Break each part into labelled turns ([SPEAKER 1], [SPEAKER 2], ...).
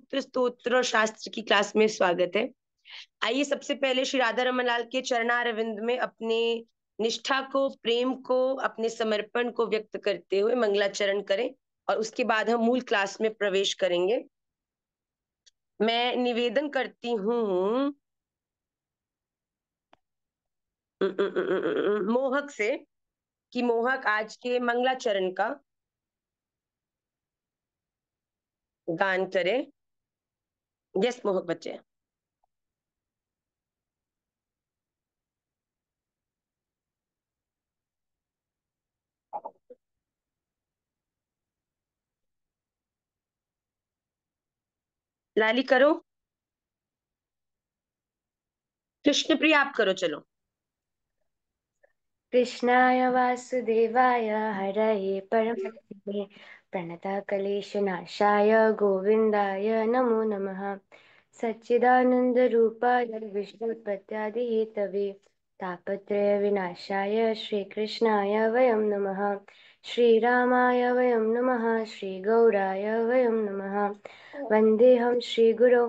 [SPEAKER 1] सूत्र स्तोत्र और शास्त्र की क्लास में स्वागत है। आइए सबसे पहले श्री राधा रमन लाल के चरणारविंद में अपने निष्ठा को, प्रेम को, अपने समर्पण को व्यक्त करते हुए मंगलाचरण करें और उसके बाद हम मूल क्लास में प्रवेश करेंगे। मैं निवेदन करती हूँ मोहक से कि मोहक आज के मंगलाचरण का गान करे। यस मोहक बच्चे। लाली करो। कृष्ण प्रिया आप करो चलो।
[SPEAKER 2] कृष्णाय वासुदेवाय हरये परमात्मने प्रणतक्लेशनाशाय गोविन्दाय नमो नमः। सच्चिदानन्दरूपाय विष्णुपत्यादिहेतवे तापत्रयविनाशाय श्रीकृष्णाय वयं नमः। श्रीरामाय वयं नमः। श्रीगौराय वयं नमः। वन्देऽहं श्रीगुरौ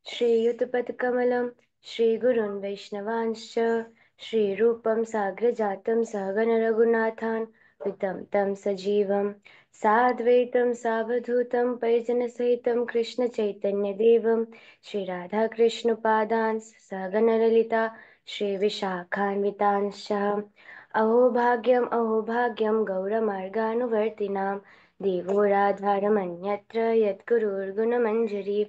[SPEAKER 2] श्रीयुतपत्कमलं श्रीगुरून् वैष्णवांश्च श्रीरूपं साग्रजातं सहगण रघुनाथान्वितं तं सजीवं साद्वैतं सावधूतं परिजनसहितं कृष्णचैतन्यदेवं श्रीराधाकृष्णपादान् सहगण ललिता श्रीविशाखान्वितांश्च। अहो भाग्यं गौरमार्गानुवर्तिनां देवो राधारमन्यत्र यद्गुरुर्गुणमञ्जरी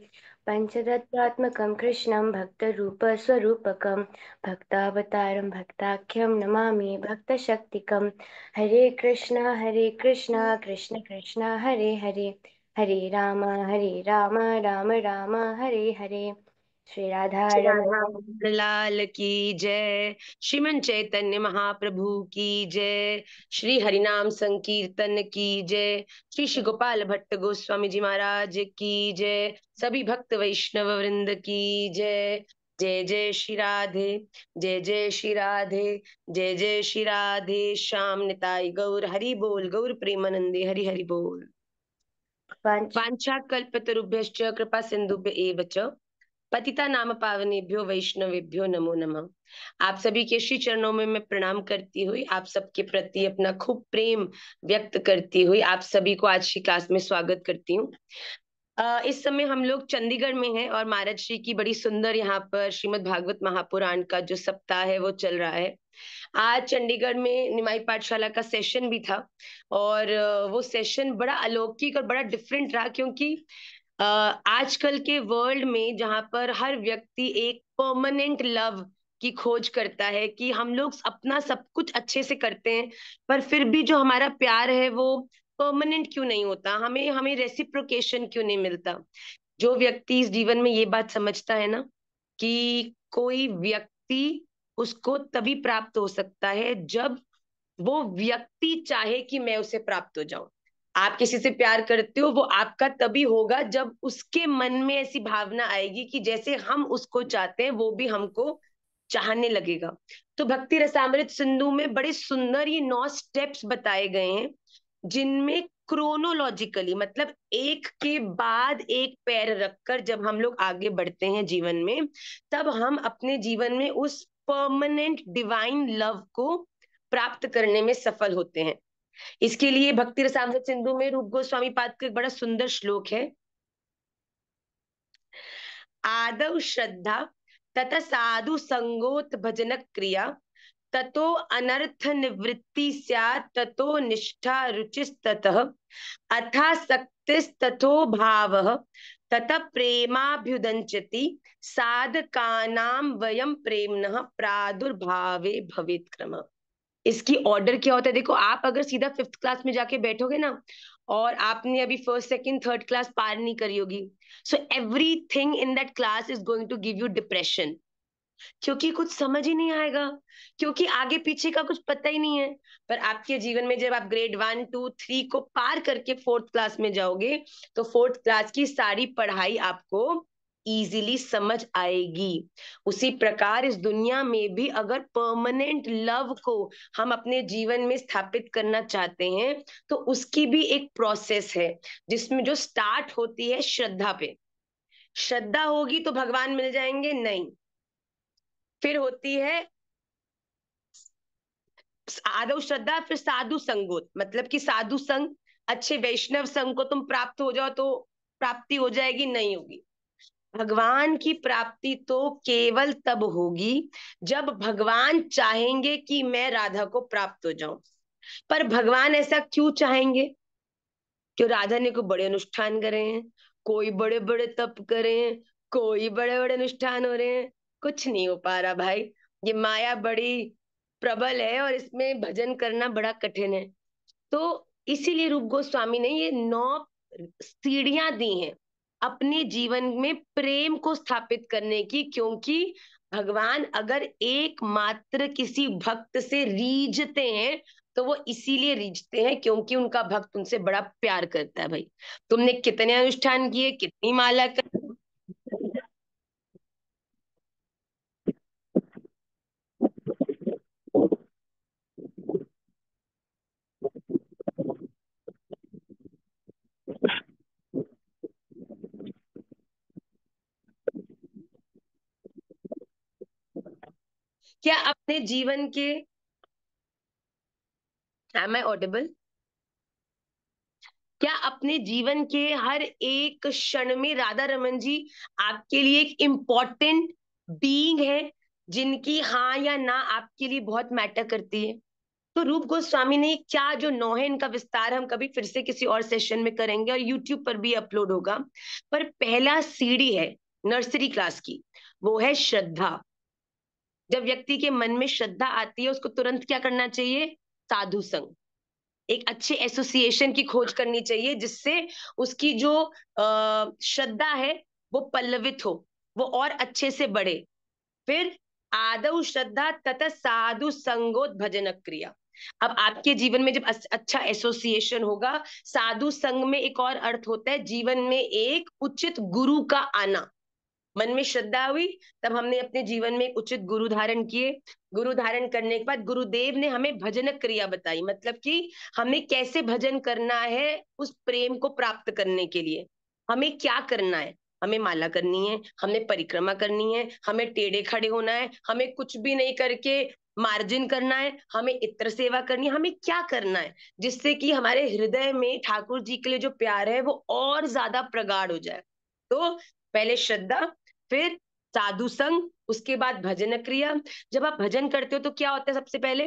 [SPEAKER 2] पञ्चतत्त्वात्मकं कृष्णं भक्तरूपस्वरूपकं भक्तावतारं भक्ताख्यं नमामि भक्तशक्तिकं। हरे कृष्णा कृष्ण कृष्ण हरे हरे हरे राम राम राम हरे हरे। श्री राधा
[SPEAKER 1] श्री
[SPEAKER 2] रमण
[SPEAKER 1] राधा लाल की जय। श्रीमन चैतन्य महाप्रभु की जय। श्री हरिनाम संकीर्तन की जय। श्री श्री गोपाल भट्ट गोस्वामी जी महाराज की जय। सभी भक्त वैष्णव वृंद की जय। जय जय श्री राधे। जय जय श्री राधे। जय जय श्री राधे श्याम निताई गौर हरि बोल। गौर प्रेमानंदे हरि हरि बोल।
[SPEAKER 2] पंच
[SPEAKER 1] वाञ्छा कल्पतरुभ्यश्च कृपा सिंधुभ्य एव च पतिता नाम पावनेभ्यो वैष्णवेभ्यो नमो नमः। आप सभी के श्री चरणों में मैं प्रणाम करती हुई आप सबके प्रति अपना खूब प्रेम व्यक्त करती हुई आप सभी को आज की क्लास में स्वागत करती हूँ। इस समय हम लोग चंडीगढ़ में हैं और महाराज श्री की बड़ी सुंदर यहाँ पर श्रीमद् भागवत महापुराण का जो सप्ताह है वो चल रहा है। आज चंडीगढ़ में निमाई पाठशाला का सेशन भी था और वो सेशन बड़ा अलौकिक और बड़ा डिफरेंट रहा क्योंकि आजकल के वर्ल्ड में जहां पर हर व्यक्ति एक परमानेंट लव की खोज करता है कि हम लोग अपना सब कुछ अच्छे से करते हैं पर फिर भी जो हमारा प्यार है वो परमानेंट क्यों नहीं होता, हमें हमें रेसिप्रोकेशन क्यों नहीं मिलता। जो व्यक्ति इस जीवन में ये बात समझता है ना कि कोई व्यक्ति उसको तभी प्राप्त हो सकता है जब वो व्यक्ति चाहे कि मैं उसे प्राप्त हो जाऊं। आप किसी से प्यार करते हो वो आपका तभी होगा जब उसके मन में ऐसी भावना आएगी कि जैसे हम उसको चाहते हैं वो भी हमको चाहने लगेगा। तो भक्ति रसामृत सिंधु में बड़े सुंदर ये 9 स्टेप्स बताए गए हैं जिनमें क्रोनोलॉजिकली मतलब एक के बाद एक पैर रखकर जब हम लोग आगे बढ़ते हैं जीवन में तब हम अपने जीवन में उस परमानेंट डिवाइन लव को प्राप्त करने में सफल होते हैं। इसके लिए भक्ति रसामृत सिंधु में रूप गोस्वामी पाद का एक बड़ा सुंदर श्लोक है। आदौ श्रद्धा तथा साधु संगोत भजन क्रिया ततो अनर्थ निवृत्ति स्यात् ततो निष्ठा रुचिस्ततः अथासक्तिस्ततो भावः ततः प्रेमाभ्युदंचति साधकानां वयम प्रेम्णः प्रादुर्भावे भवेत् क्रमः। इसकी ऑर्डर क्या होता है देखो, आप अगर सीधा 5th क्लास में जाके बैठोगे ना और आपने अभी फर्स्ट सेकंड थर्ड क्लास पार नहीं करी होगी so everything in that class is going to give you depression क्योंकि कुछ समझ ही नहीं आएगा, क्योंकि आगे पीछे का कुछ पता ही नहीं है। पर आपके जीवन में जब आप ग्रेड 1 2 3 को पार करके 4th क्लास में जाओगे तो 4th क्लास की सारी पढ़ाई आपको इजीली समझ आएगी। उसी प्रकार इस दुनिया में भी अगर परमानेंट लव को हम अपने जीवन में स्थापित करना चाहते हैं तो उसकी भी एक प्रोसेस है जिसमें जो स्टार्ट होती है श्रद्धा पे। श्रद्धा होगी तो भगवान मिल जाएंगे? नहीं। फिर होती है आदौ श्रद्धा, फिर साधु संगोत, मतलब कि साधु संग, अच्छे वैष्णव संग को तुम प्राप्त हो जाओ तो प्राप्ति हो जाएगी? नहीं होगी। भगवान की प्राप्ति तो केवल तब होगी जब भगवान चाहेंगे कि मैं राधा को प्राप्त हो जाऊं। पर भगवान ऐसा क्यों चाहेंगे? क्यों राधा ने कोई बड़े अनुष्ठान करे हैं, कोई बड़े बड़े तप करे हैं, कोई बड़े बड़े अनुष्ठान हो रहे हैं? कुछ नहीं हो पा रहा भाई। ये माया बड़ी प्रबल है और इसमें भजन करना बड़ा कठिन है। तो इसीलिए रूप गोस्वामी ने ये 9 सीढ़ियां दी हैं अपने जीवन में प्रेम को स्थापित करने की। क्योंकि भगवान अगर एकमात्र किसी भक्त से रीझते हैं तो वो इसीलिए रीझते हैं क्योंकि उनका भक्त उनसे बड़ा प्यार करता है। भाई, तुमने कितने अनुष्ठान किए, कितनी माला कर, क्या अपने जीवन के, एम आई ऑडिबल, क्या अपने जीवन के हर एक क्षण में राधा रमन जी आपके लिए एक इम्पोर्टेंट बीइंग है, जिनकी हाँ या ना आपके लिए बहुत मैटर करती है? तो रूप गोस्वामी ने क्या जो 9 है, इनका विस्तार हम कभी फिर से किसी और सेशन में करेंगे और यूट्यूब पर भी अपलोड होगा। पर पहला सीढ़ी है नर्सरी क्लास की, वो है श्रद्धा। जब व्यक्ति के मन में श्रद्धा आती है उसको तुरंत क्या करना चाहिए? साधु संग, एक अच्छे एसोसिएशन की खोज करनी चाहिए जिससे उसकी जो श्रद्धा है वो पल्लवित हो, वो और अच्छे से बढ़े। फिर आदौ श्रद्धा तथा साधु संगोत भजन क्रिया। अब आपके जीवन में जब अच्छा एसोसिएशन होगा, साधु संग में एक और अर्थ होता है जीवन में एक उचित गुरु का आना। मन में श्रद्धा हुई, तब हमने अपने जीवन में एक उचित गुरु धारण किए। गुरु धारण करने के बाद गुरुदेव ने हमें भजन क्रिया बताई, मतलब कि हमें कैसे भजन करना है उस प्रेम को प्राप्त करने के लिए। हमें क्या करना है? हमें माला करनी है, हमें परिक्रमा करनी है, हमें टेढ़े खड़े होना है, हमें कुछ भी नहीं करके मार्जिन करना है, हमें इत्र सेवा करनी है, हमें क्या करना है जिससे कि हमारे हृदय में ठाकुर जी के लिए जो प्यार है वो और ज्यादा प्रगाढ़ हो जाए। तो पहले श्रद्धा, फिर साधु संग, उसके बाद भजन क्रिया। जब आप भजन करते हो तो क्या होता है? सबसे पहले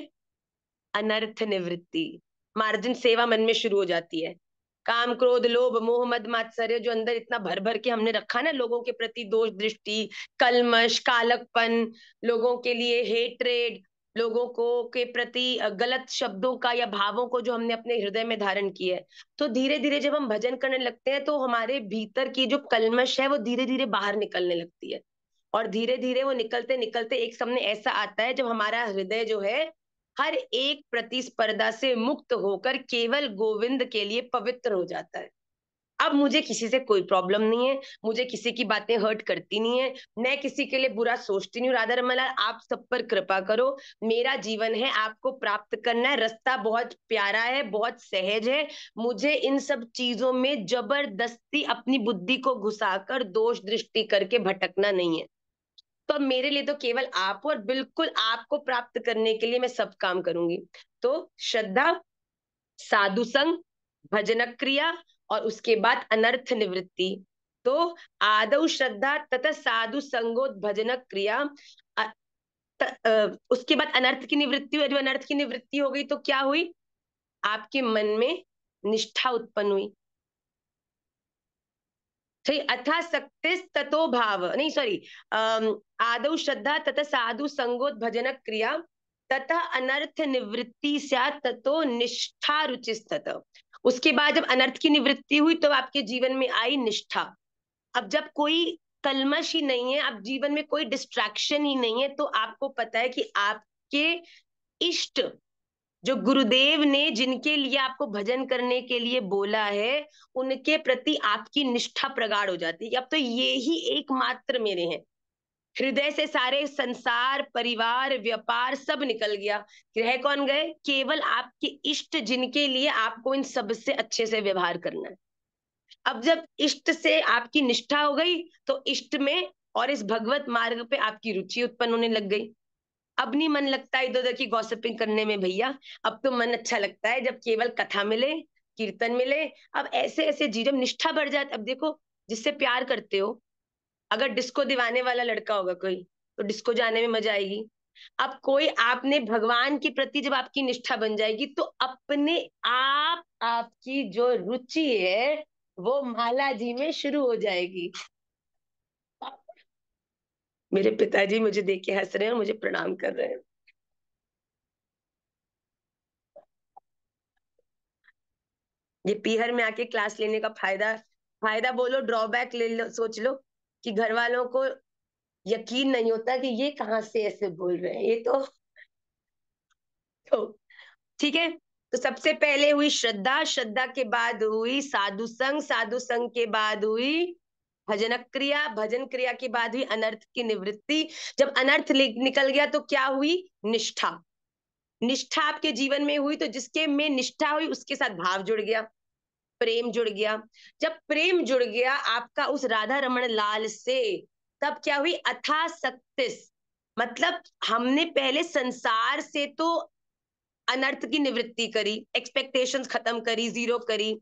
[SPEAKER 1] अनर्थ निवृत्ति, मार्जिन सेवा मन में शुरू हो जाती है। काम क्रोध लोभ मोह मद मात्सर्य जो अंदर इतना भर भर के हमने रखा ना, लोगों के प्रति दोष दृष्टि, कलमश, कालकपन, लोगों के लिए हेट्रेड, लोगों को के प्रति गलत शब्दों का या भावों को जो हमने अपने हृदय में धारण किया है, तो धीरे धीरे जब हम भजन करने लगते हैं तो हमारे भीतर की जो कलमश है वो धीरे धीरे बाहर निकलने लगती है। और धीरे धीरे वो निकलते निकलते एक समय ऐसा आता है जब हमारा हृदय जो है हर एक प्रतिस्पर्धा से मुक्त होकर केवल गोविंद के लिए पवित्र हो जाता है। अब मुझे किसी से कोई प्रॉब्लम नहीं है, मुझे किसी की बातें हर्ट करती नहीं है, मैं किसी के लिए बुरा सोचती नहीं हूँ। राधा रमला, आप सब पर कृपा करो, मेरा जीवन है, आपको प्राप्त करना है, रास्ता बहुत प्यारा है, बहुत सहज है। मुझे इन सब चीजों में जबरदस्ती अपनी बुद्धि को घुसाकर दोष दृष्टि करके भटकना नहीं है। तो अब मेरे लिए तो केवल आप हो और बिल्कुल आपको प्राप्त करने के लिए मैं सब काम करूंगी। तो श्रद्धा, साधु संग, भजन क्रिया और उसके बाद अनर्थ निवृत्ति। तो आदौ श्रद्धा तथा साधु संगोत भजन क्रिया, उसके बाद अनर्थ की निवृत्ति हुई। जब अनर्थ की निवृत्ति हो गई तो क्या हुई? आपके मन में निष्ठा उत्पन्न हुई। सही, अथा शक्तिस ततो भाव, नहीं सॉरी, आदौ श्रद्धा तथा साधु संगोत भजन क्रिया तथा अनर्थ निवृत्ति स्यात् ततो निष्ठा रुचिस्तत। उसके बाद जब अनर्थ की निवृत्ति हुई तो आपके जीवन में आई निष्ठा। अब जब कोई कलमश ही नहीं है, अब जीवन में कोई डिस्ट्रैक्शन ही नहीं है, तो आपको पता है कि आपके इष्ट जो गुरुदेव ने जिनके लिए आपको भजन करने के लिए बोला है, उनके प्रति आपकी निष्ठा प्रगाढ़ हो जाती है। अब तो ये ही एकमात्र मेरे हैं, हृदय से सारे संसार परिवार व्यापार सब निकल गया, रह कौन गए? केवल आपके इष्ट जिनके लिए आपको इन सब से अच्छे से व्यवहार करना है। अब जब इष्ट से आपकी निष्ठा हो गई तो इष्ट में और इस भगवत मार्ग पे आपकी रुचि उत्पन्न होने लग गई। अब नहीं मन लगता इधर उधर की गॉसिपिंग करने में भैया, अब तो मन अच्छा लगता है जब केवल कथा मिले, कीर्तन मिले। अब ऐसे ऐसे जी जब निष्ठा बढ़ जाए, अब देखो जिससे प्यार करते हो, अगर डिस्को दीवाने वाला लड़का होगा कोई, तो डिस्को जाने में मजा आएगी। अब कोई आपने भगवान के प्रति जब आपकी निष्ठा बन जाएगी तो अपने आप आपकी जो रुचि है वो माला जी में शुरू हो जाएगी। मेरे पिताजी मुझे देख के हंस रहे हैं और मुझे प्रणाम कर रहे हैं। ये पीहर में आके क्लास लेने का फायदा, फायदा बोलो ड्रॉबैक ले लो, सोच लो कि घर वालों को यकीन नहीं होता कि ये कहाँ से ऐसे बोल रहे हैं, ये तो ठीक है। तो सबसे पहले हुई श्रद्धा, श्रद्धा के बाद हुई साधु संग, साधु संग के बाद हुई भजन क्रिया, भजन क्रिया के बाद हुई अनर्थ की निवृत्ति। जब अनर्थ निकल गया तो क्या हुई? निष्ठा। निष्ठा आपके जीवन में हुई तो जिसके में निष्ठा हुई उसके साथ भाव जुड़ गया, प्रेम जुड़ गया। जब प्रेम जुड़ गया आपका उस राधा रमण लाल से, तब क्या हुई? अथासक्तिस। मतलब हमने पहले संसार से तो अनर्थ की निवृत्ति करी, एक्सपेक्टेशंस खत्म करी, जीरो करी।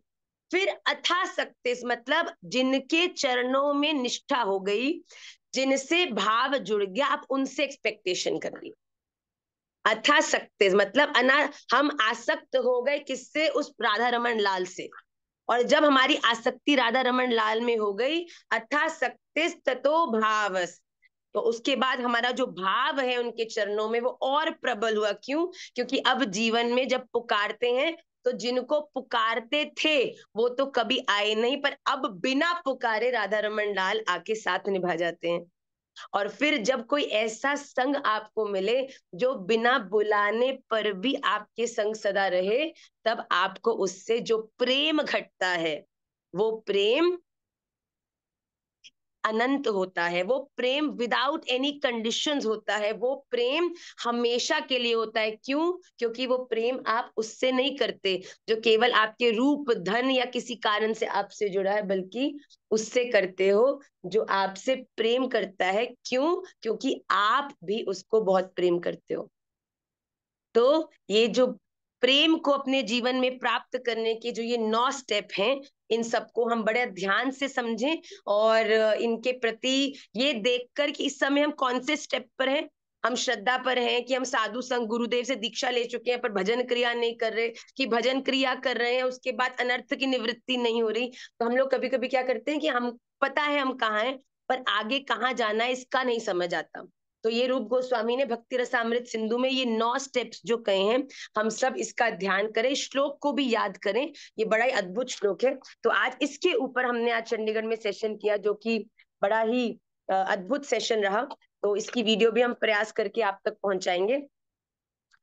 [SPEAKER 1] फिर अथासक्तिस मतलब जिनके चरणों में निष्ठा हो गई, जिनसे भाव जुड़ गया, आप उनसे एक्सपेक्टेशन कर रही। अथासक्तिस मतलब हम आसक्त हो गए किससे? उस राधा रमन लाल से। और जब हमारी आसक्ति राधा रमन लाल में हो गई, अथासक्तिस ततो भावस, तो उसके बाद हमारा जो भाव है उनके चरणों में वो और प्रबल हुआ। क्यों? क्योंकि अब जीवन में जब पुकारते हैं तो जिनको पुकारते थे वो तो कभी आए नहीं, पर अब बिना पुकारे राधा रमन लाल आके साथ निभा जाते हैं। और फिर जब कोई ऐसा संग आपको मिले जो बिना बुलाने पर भी आपके संग सदा रहे, तब आपको उससे जो प्रेम घटता है वो प्रेम अनंत होता है, वो प्रेम विदाउट एनी कंडीशंस होता है, वो प्रेम हमेशा के लिए होता है। क्यों? क्योंकि वो प्रेम आप उससे नहीं करते जो केवल आपके रूप धन या किसी कारण से आपसे जुड़ा है, बल्कि उससे करते हो जो आपसे प्रेम करता है। क्यों? क्योंकि आप भी उसको बहुत प्रेम करते हो। तो ये जो प्रेम को अपने जीवन में प्राप्त करने के जो ये 9 स्टेप हैं, इन सबको हम बड़े ध्यान से समझें और इनके प्रति ये देखकर कि इस समय हम कौन से स्टेप पर हैं। हम श्रद्धा पर हैं कि हम साधु संग गुरुदेव से दीक्षा ले चुके हैं पर भजन क्रिया नहीं कर रहे, कि भजन क्रिया कर रहे हैं उसके बाद अनर्थ की निवृत्ति नहीं हो रही। तो हम लोग कभी कभी क्या करते हैं कि हम पता है हम कहाँ हैं, पर आगे कहाँ जाना है इसका नहीं समझ आता। तो ये रूप गोस्वामी ने भक्ति रसामृत सिंधु में ये 9 स्टेप्स जो कहे हैं, हम सब इसका ध्यान करें, श्लोक को भी याद करें। ये बड़ा ही अद्भुत श्लोक है। तो आज इसके ऊपर हमने आज चंडीगढ़ में सेशन किया जो कि बड़ा ही अद्भुत सेशन रहा। तो इसकी वीडियो भी हम प्रयास करके आप तक पहुंचाएंगे।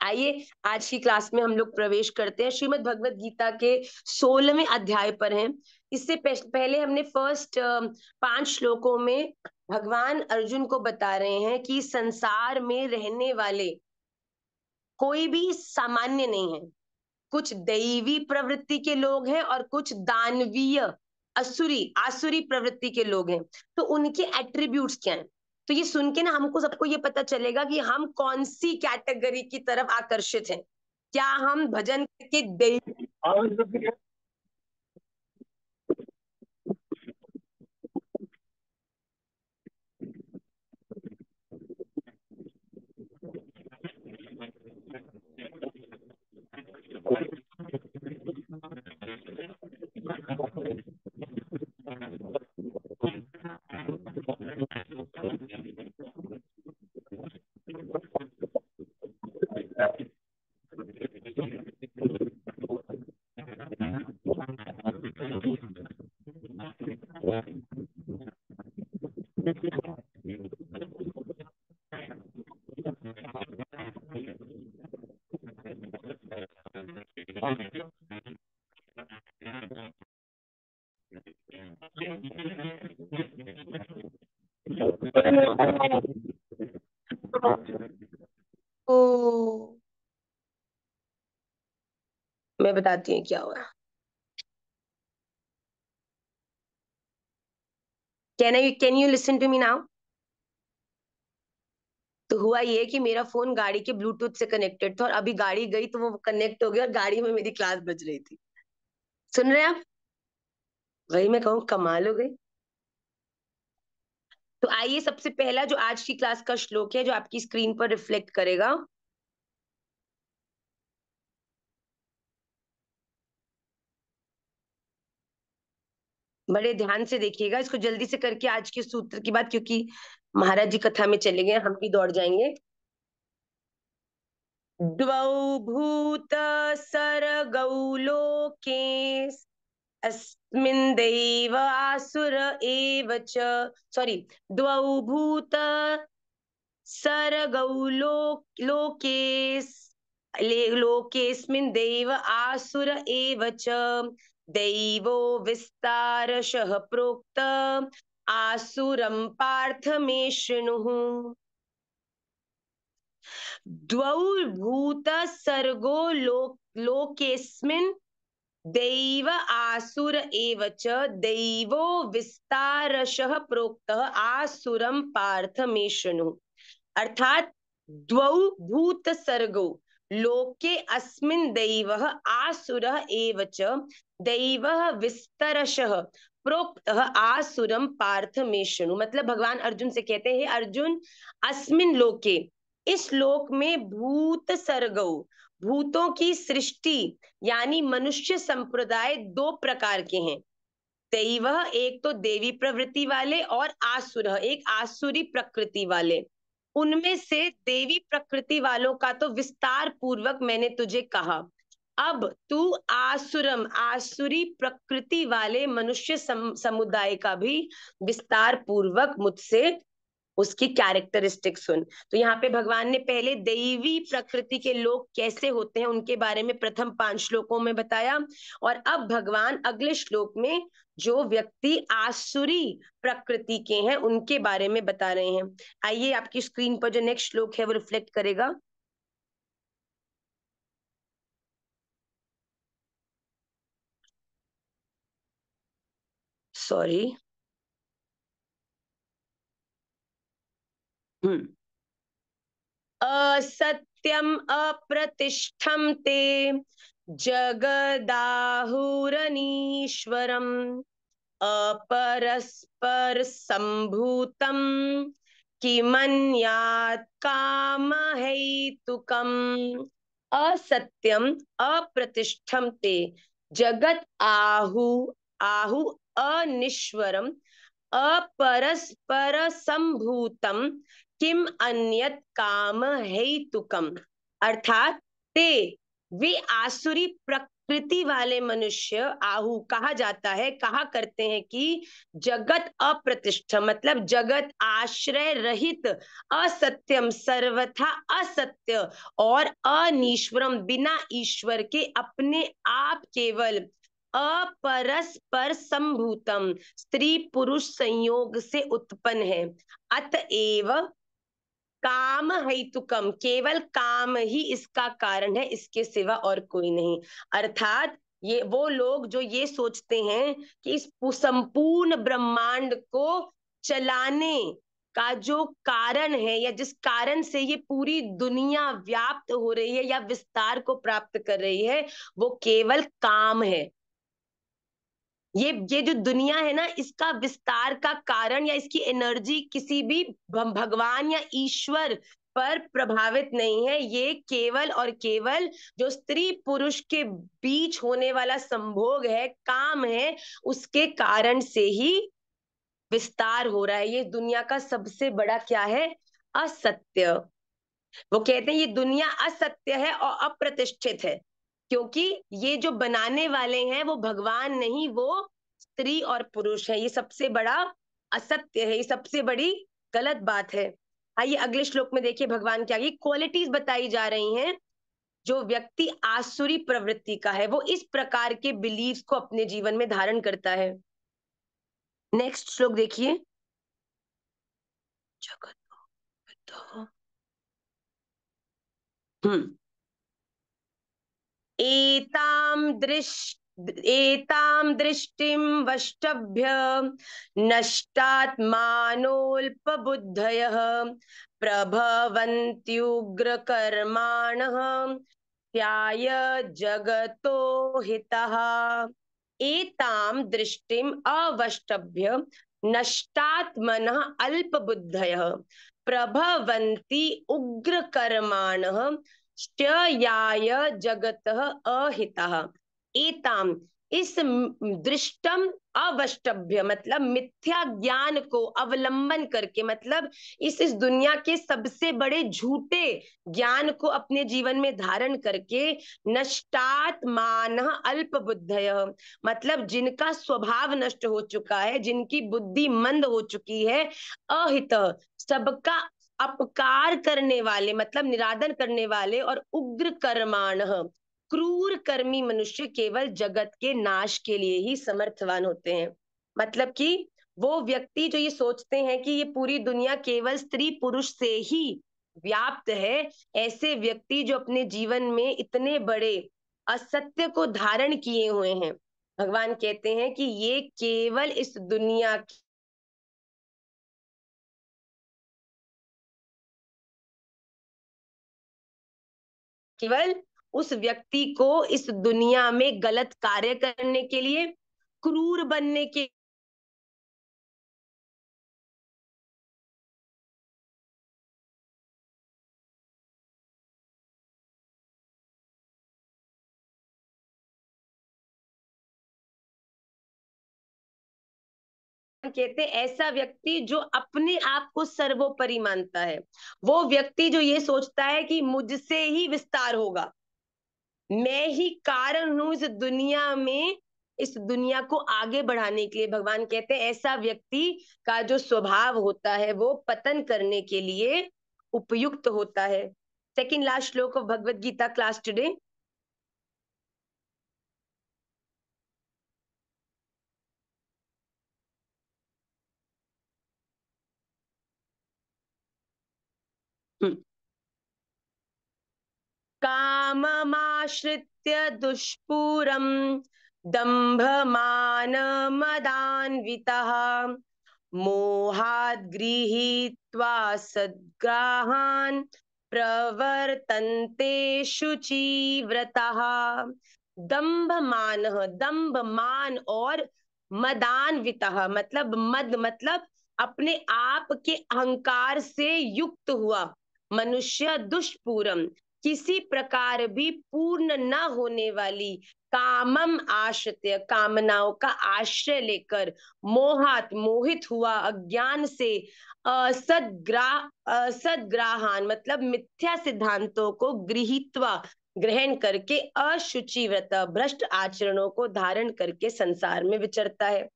[SPEAKER 1] आइए आज की क्लास में हम लोग प्रवेश करते हैं। श्रीमद् भगवत गीता के 16वें अध्याय पर हैं। इससे पहले हमने फर्स्ट 5 श्लोकों में भगवान अर्जुन को बता रहे हैं कि संसार में रहने वाले कोई भी सामान्य नहीं है। कुछ दैवी प्रवृत्ति के लोग हैं और कुछ दानवीय असुरी आसुरी प्रवृत्ति के लोग हैं। तो उनके एट्रीब्यूट्स क्या हैं? तो ये सुन के ना हमको सबको ये पता चलेगा कि हम कौन सी कैटेगरी की तरफ आकर्षित हैं। क्या हम भजन के दैवी ओ, मैं बताती हूँ क्या हुआ। Can you listen to me now? तो हुआ ये कि मेरा फोन गाड़ी के ब्लूटूथ से कनेक्टेड था, और अभी गाड़ी गई तो वो कनेक्ट हो गया, और गाड़ी में मेरी क्लास बज रही थी। सुन रहे हैं आप? वही मैं कहूँ, कमाल हो गई। तो आइए, सबसे पहला जो आज की क्लास का श्लोक है, जो आपकी स्क्रीन पर रिफ्लेक्ट करेगा। बड़े ध्यान से देखिएगा इसको, जल्दी से करके आज के सूत्र की बात, क्योंकि महाराज जी कथा में चले गए, हम भी दौड़ जाएंगे। द्वौ भूत सर्गौ लोके अस्मिन् दैव आसुर एव च, सॉरी, द्वौ भूत सर्गौ लोकेस् लोकेस्मिन् दैव आसुर एव च, दैवो विस्तारशः प्रोक्त आसुरं पार्थ मे शृणुः। द्वौ भूत सर्गो लोकेस्मिन् दैव आसुर एव च, दैवो विस्तारशः प्रोक्तः आसुरं पार्थ मे शृणु। अर्थात द्वौ भूत सर्गो लोके अस्मिन् दैवः आसुरः एव च, दैवः विस्तरशः प्रोक्तः आसुरं पार्थ मे शृणु। मतलब भगवान अर्जुन से कहते हैं, अर्जुन, अस्मिन् लोके, इस लोक में, भूत सर्गो, भूतों की सृष्टि यानी मनुष्य संप्रदाय दो प्रकार के हैं। दैव, एक तो देवी प्रवृत्ति वाले, और आसुर, एक आसुरी प्रकृति वाले। उनमें से देवी प्रकृति वालों का तो विस्तार पूर्वक मैंने तुझे कहा। अब तू आसुरम, आसुरी प्रकृति वाले मनुष्य समुदाय का भी विस्तार पूर्वक मुझसे उसकी कैरेक्टरिस्टिक सुन। तो यहाँ पे भगवान ने पहले दैवी प्रकृति के लोग कैसे होते हैं उनके बारे में प्रथम 5 श्लोकों में बताया, और अब भगवान अगले श्लोक में जो व्यक्ति आसुरी प्रकृति के हैं उनके बारे में बता रहे हैं। आइए, आपकी स्क्रीन पर जो नेक्स्ट श्लोक है वो रिफ्लेक्ट करेगा। सॉरी। असत्यम अप्रतिष्ठम ते जगदाहुरनीश्वरम अपरस्पर संभूतम किमन्यात् काम हेतुकम। असत्यम अप्रतिष्ठम ते जगत आहु आहु अनिश्वरम अपरस्पर संभूतम किम अन्यत काम हेतुकम। अर्थात ते, वे आसुरी प्रकृति वाले मनुष्य, आहु कहा जाता है, कहा करते हैं कि जगत अप्रतिष्ठ, मतलब जगत आश्रय रहित, असत्यम सर्वथा असत्य, और अनीश्वरम बिना ईश्वर के, अपने आप केवल, अपरस्पर संभूतम स्त्री पुरुष संयोग से उत्पन्न है, अतएव काम हेतुकम, केवल काम ही इसका कारण है, इसके सिवा और कोई नहीं। अर्थात ये वो लोग जो ये सोचते हैं कि इस संपूर्ण ब्रह्मांड को चलाने का जो कारण है, या जिस कारण से ये पूरी दुनिया व्याप्त हो रही है या विस्तार को प्राप्त कर रही है, वो केवल काम है। ये जो दुनिया है ना, इसका विस्तार का कारण या इसकी एनर्जी किसी भी भगवान या ईश्वर पर प्रभावित नहीं है। ये केवल और केवल जो स्त्री पुरुष के बीच होने वाला संभोग है, काम है, उसके कारण से ही विस्तार हो रहा है। ये दुनिया का सबसे बड़ा क्या है? असत्य। वो कहते हैं ये दुनिया असत्य है और अप्रतिष्ठित है, क्योंकि ये जो बनाने वाले हैं वो भगवान नहीं, वो स्त्री और पुरुष है। ये सबसे बड़ा असत्य है, ये सबसे बड़ी गलत बात है। आइए अगले श्लोक में देखिए भगवान क्या, ये क्वालिटीज बताई जा रही हैं। जो व्यक्ति आसुरी प्रवृत्ति का है वो इस प्रकार के बिलीव्स को अपने जीवन में धारण करता है। नेक्स्ट श्लोक देखिए। जगत, हम्म, एताम दृश एतां दृष्टिं वष्टभ्य नष्टात्मानोऽल्पबुद्धयः प्रभवन्त्युग्रकर्माणः ध्याय जगतो हितः। एतां दृष्टिम अवष्टभ्य नष्टात्मनः अल्पबुद्धयः प्रभवन्ति उग्रकर्माणः श्रेयाय जगतः अहितः। एताम, इस दृष्टम अवष्टभ्य मतलब मिथ्या ज्ञान को अवलंबन करके, मतलब इस दुनिया के सबसे बड़े झूठे ज्ञान को अपने जीवन में धारण करके, नष्टात्मान अल्पबुद्धय मतलब जिनका स्वभाव नष्ट हो चुका है, जिनकी बुद्धि मंद हो चुकी है, अहित सबका अपकार करने वाले मतलब निरादर करने वाले, और उग्र कर्माण क्रूर कर्मी मनुष्य केवल जगत के नाश के लिए ही समर्थवान होते हैं। मतलब कि वो व्यक्ति जो ये सोचते हैं कि ये पूरी दुनिया केवल स्त्री पुरुष से ही व्याप्त है, ऐसे व्यक्ति जो अपने जीवन में इतने बड़े असत्य को धारण किए हुए हैं, भगवान कहते हैं कि ये केवल इस दुनिया केवल उस व्यक्ति को इस दुनिया में गलत कार्य करने के लिए, क्रूर बनने के कहते हैं, ऐसा व्यक्ति जो अपने आप को सर्वोपरि मानता है, वो व्यक्ति जो ये सोचता है कि मुझसे ही विस्तार होगा, मैं ही कारण हूं इस दुनिया में, इस दुनिया को आगे बढ़ाने के लिए। भगवान कहते हैं ऐसा व्यक्ति का जो स्वभाव होता है वो पतन करने के लिए उपयुक्त होता है। सेकंड लास्ट श्लोक of Bhagavad Gita class today. काममाश्रित्य दुष्पूरं दम्भमानमदान्वितः मोहाद् गृहीत्वा सद्ग्राहान् प्रवर्तन्ते शुचिव्रताः। दंभ मान, दंभ मान और मदान्वितः मतलब मद मतलब अपने आप के अहंकार से युक्त हुआ मनुष्य, दुष्पूरम किसी प्रकार भी पूर्ण न होने वाली, कामम आश्रित्य कामनाओं का आश्रय लेकर, मोहात मोहित हुआ अज्ञान से, असदग्राहान मतलब मिथ्या सिद्धांतों को गृहीत्वा ग्रहण करके, अशुचि व्रत भ्रष्ट आचरणों को धारण करके संसार में विचरता है।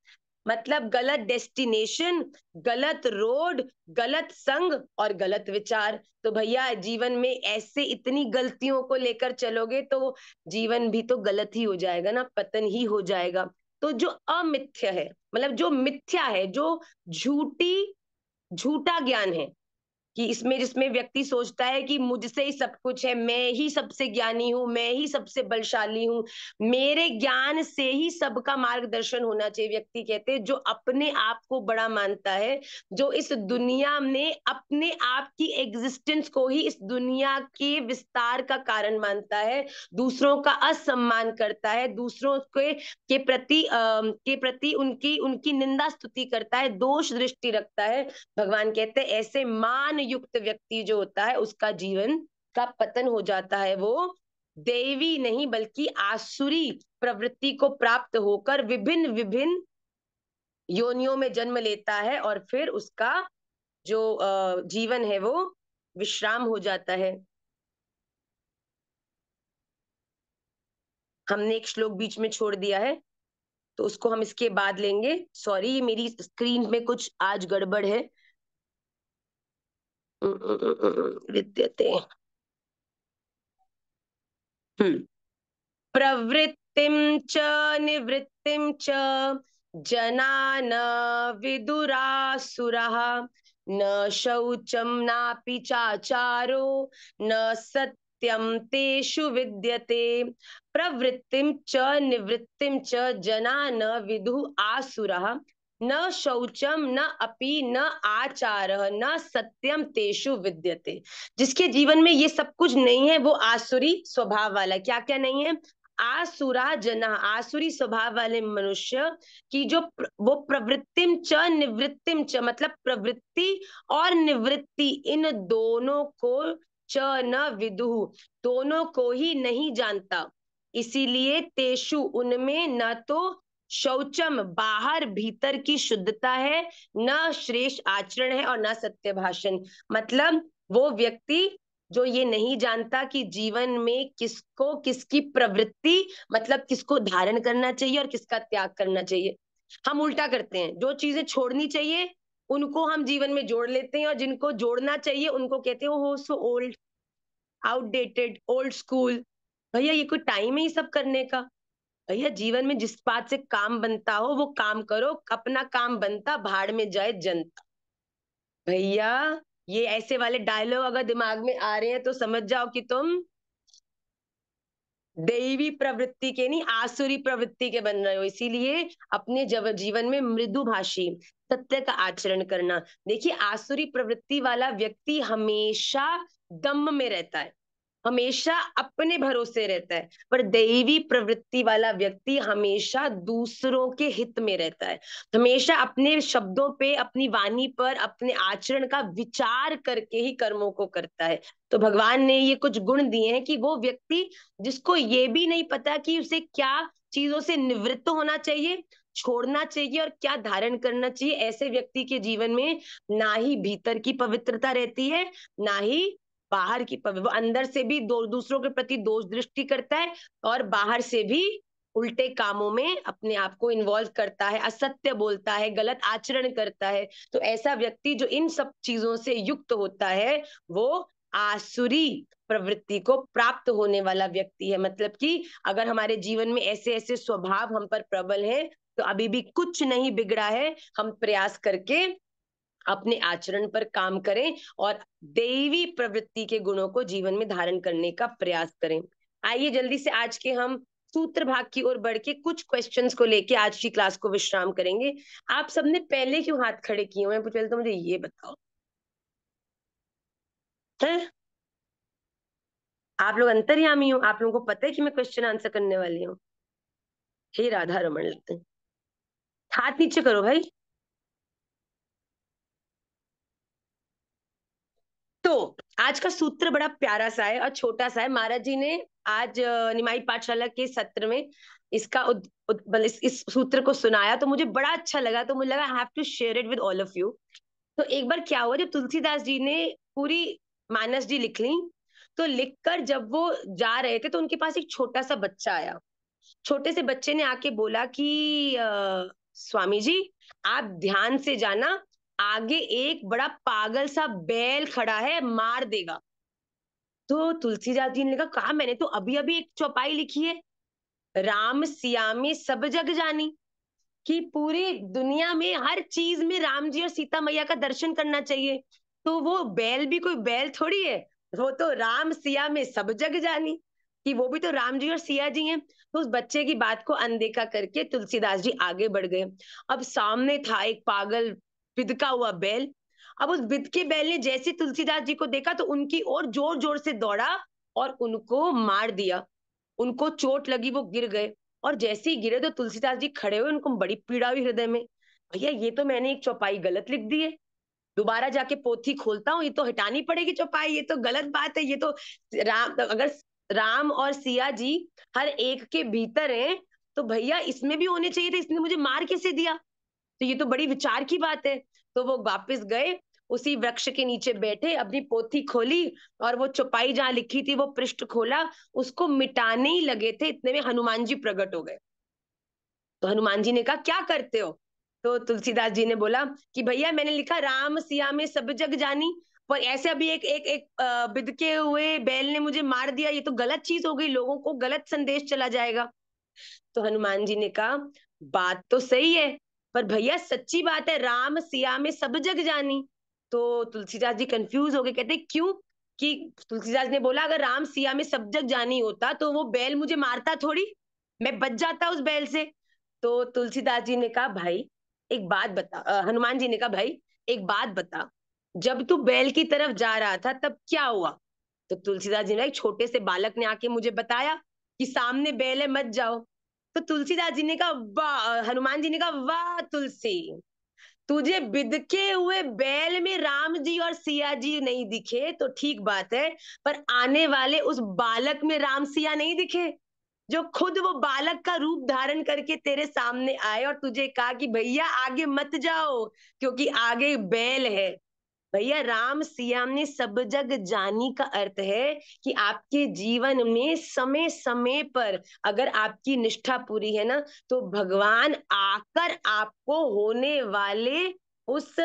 [SPEAKER 1] मतलब गलत डेस्टिनेशन, गलत रोड, गलत संग और गलत विचार। तो भैया जीवन में ऐसे इतनी गलतियों को लेकर चलोगे तो जीवन भी तो गलत ही हो जाएगा ना, पतन ही हो जाएगा। तो जो अमिथ्य है मतलब जो मिथ्या है, जो झूठी झूठा ज्ञान है, कि इसमें जिसमें व्यक्ति सोचता है कि मुझसे ही सब कुछ है, मैं ही सबसे ज्ञानी हूं, मैं ही सबसे बलशाली हूं, मेरे ज्ञान से ही सबका मार्गदर्शन होना चाहिए। व्यक्ति कहते हैं जो अपने आप को बड़ा मानता है, जो इस दुनिया में अपने आप की एग्जिस्टेंस को ही इस दुनिया के विस्तार का कारण मानता है, दूसरों का असम्मान करता है, दूसरों के प्रति उनकी उनकी निंदा स्तुति करता है, दोष दृष्टि रखता है, भगवान कहते हैं ऐसे मान युक्त व्यक्ति जो होता है उसका जीवन का पतन हो जाता है। वो देवी नहीं बल्कि आसुरी प्रवृत्ति को प्राप्त होकर विभिन्न विभिन्न योनियों में जन्म लेता है, और फिर उसका जो जीवन है वो विश्राम हो जाता है। हमने एक श्लोक बीच में छोड़ दिया है तो उसको हम इसके बाद लेंगे। सॉरी, मेरी स्क्रीन में कुछ आज गड़बड़ है। विद्यते प्रवृत्तिं च निवृत्तिं च जना न विदुरासुरः न शौचं नापि चाचारो न सत्यं सत्यम तेषु विद्यते प्रवृत्तिम च निवृत्तिम च जना न विदु आसुरः न शौचम न अपि न आचारः न सत्यम तेषु विद्यते। जिसके जीवन में ये सब कुछ नहीं है वो आसुरी स्वभाव वाला। क्या क्या नहीं है? आसुरा जना, आसुरी स्वभाव वाले मनुष्य की जो वो प्रवृत्तिम च निवृत्तिम च, मतलब प्रवृत्ति और निवृत्ति इन दोनों को च न विदुः, दोनों को ही नहीं जानता। इसीलिए तेषु उनमें न तो शौचम बाहर भीतर की शुद्धता है, न श्रेष्ठ आचरण है और न सत्य भाषण। मतलब वो व्यक्ति जो ये नहीं जानता कि जीवन में किसको किसकी प्रवृत्ति, मतलब किसको धारण करना चाहिए और किसका त्याग करना चाहिए। हम उल्टा करते हैं, जो चीजें छोड़नी चाहिए उनको हम जीवन में जोड़ लेते हैं और जिनको जोड़ना चाहिए उनको कहते हैं हो so old, outdated, old school. भैया ये कोई टाइम है ये सब करने का? भैया जीवन में जिस बात से काम बनता हो वो काम करो, अपना काम बनता भाड़ में जाए जनता। भैया ये ऐसे वाले डायलॉग अगर दिमाग में आ रहे हैं तो समझ जाओ कि तुम दैवी प्रवृत्ति के नहीं आसुरी प्रवृत्ति के बन रहे हो। इसीलिए अपने जीवन में मृदुभाषी सत्य का आचरण करना। देखिए आसुरी प्रवृत्ति वाला व्यक्ति हमेशा दम्भ में रहता है, हमेशा अपने भरोसे रहता है, पर दैवी प्रवृत्ति वाला व्यक्ति हमेशा दूसरों के हित में रहता है, हमेशा अपने शब्दों पे, अपनी वाणी पर, अपने आचरण का विचार करके ही कर्मों को करता है। तो भगवान ने ये कुछ गुण दिए हैं कि वो व्यक्ति जिसको ये भी नहीं पता कि उसे क्या चीजों से निवृत्त होना चाहिए, छोड़ना चाहिए और क्या धारण करना चाहिए, ऐसे व्यक्ति के जीवन में ना ही भीतर की पवित्रता रहती है, ना ही बाहर की वो अंदर से भी दूसरों के प्रति दोष दृष्टि करता है और बाहर से भी उल्टे कामों में अपने आप को इन्वॉल्व करता है, असत्य बोलता है, गलत आचरण करता है। तो ऐसा व्यक्ति जो इन सब चीजों से युक्त होता है वो आसुरी प्रवृत्ति को प्राप्त होने वाला व्यक्ति है। मतलब कि अगर हमारे जीवन में ऐसे ऐसे स्वभाव हम पर प्रबल है तो अभी भी कुछ नहीं बिगड़ा है, हम प्रयास करके अपने आचरण पर काम करें और दैवी प्रवृत्ति के गुणों को जीवन में धारण करने का प्रयास करें। आइए जल्दी से आज के हम सूत्र भाग की ओर बढ़ के कुछ क्वेश्चंस को लेके आज की क्लास को विश्राम करेंगे। आप सबने पहले क्यों हाथ खड़े किए हुए हैं? पहले तो मुझे ये बताओ, है आप लोग अंतर्यामी हो? आप लोगों को पता है कि मैं क्वेश्चन आंसर करने वाली हूँ? हे राधा रमन लगते हैं। हाथ नीचे करो भाई। तो आज का सूत्र बड़ा प्यारा सा है और छोटा सा है। महाराज जी ने आज निमाई पाठशाला के सत्र में इसका इस सूत्र को सुनाया तो मुझे बड़ा अच्छा लगा, तो मुझे लगा I have to share it with all of you. तो एक बार क्या हुआ, जब तुलसीदास जी ने पूरी मानस जी लिख ली, तो लिखकर जब वो जा रहे थे तो उनके पास एक छोटा सा बच्चा आया। छोटे से बच्चे ने आके बोला कि स्वामी जी आप ध्यान से जाना, आगे एक बड़ा पागल सा बैल खड़ा है, मार देगा। तो तुलसीदास जी ने कहा मैंने तो अभी अभी एक चौपाई लिखी है, राम सिया में सब जग जानी, कि पूरी दुनिया में हर चीज में राम जी और सीता मैया का दर्शन करना चाहिए। तो वो बैल भी कोई बैल थोड़ी है, वो तो राम सिया में सब जग जानी, कि वो भी तो राम जी और सिया जी हैं। तो उस बच्चे की बात को अनदेखा करके तुलसीदास जी आगे बढ़ गए। अब सामने था एक पागल बिदका हुआ बैल। अब उस बिद के बैल ने जैसे तुलसीदास जी को देखा तो उनकी ओर जोर जोर से दौड़ा और उनको मार दिया। उनको चोट लगी, वो गिर गए। और जैसे ही गिरे तो तुलसीदास जी खड़े हुए, उनको बड़ी पीड़ा हुई हृदय में, भैया ये तो मैंने एक चौपाई गलत लिख दी है, दोबारा जाके पोथी खोलता हूँ, ये तो हटानी पड़ेगी चौपाई, ये तो गलत बात है। ये तो अगर राम और सिया जी हर एक के भीतर हैं तो भैया इसमें भी होने चाहिए थे, इसने मुझे मार कैसे दिया? तो ये तो बड़ी विचार की बात है। तो वो वापस गए, उसी वृक्ष के नीचे बैठे, अपनी पोथी खोली और वो चौपाई जहां लिखी थी वो पृष्ठ खोला, उसको मिटाने ही लगे थे, इतने में हनुमान जी प्रकट हो गए। तो हनुमान जी ने कहा क्या करते हो? तो तुलसीदास जी ने बोला कि भैया मैंने लिखा राम सिया में सब जग जानी, पर ऐसे अभी एक एक एक बिदके हुए बैल ने मुझे मार दिया, ये तो गलत चीज हो गई, लोगों को गलत संदेश चला जाएगा। तो हनुमान जी ने कहा बात तो सही है, पर भैया सच्ची बात है, राम सिया में सब जग जानी। तो तुलसीदास जी कंफ्यूज हो गए, कहते क्यों? कि तुलसीदास ने बोला अगर राम सिया में सब जग जानी होता तो वो बैल मुझे मारता थोड़ी, मैं बच जाता उस बैल से। तो तुलसीदास जी ने कहा भाई एक बात बता, हनुमान जी ने कहा भाई एक बात बता, जब तू बैल की तरफ जा रहा था तब क्या हुआ? तो तुलसीदास जी ने, एक छोटे से बालक ने आके मुझे बताया कि सामने बैल है मत जाओ। तो तुलसीदास जी ने कहा वाह, हनुमान जी ने कहा वाह तुलसी, तुझे बिदके हुए बैल में राम जी और सिया जी नहीं दिखे तो ठीक बात है, पर आने वाले उस बालक में राम सिया नहीं दिखे, जो खुद वो बालक का रूप धारण करके तेरे सामने आए और तुझे कहा कि भैया आगे मत जाओ क्योंकि आगे बैल है। भैया राम सिया ने सब जग जानी का अर्थ है कि आपके जीवन में समय समय पर अगर आपकी निष्ठा पूरी है ना तो भगवान आकर आपको होने वाले उस,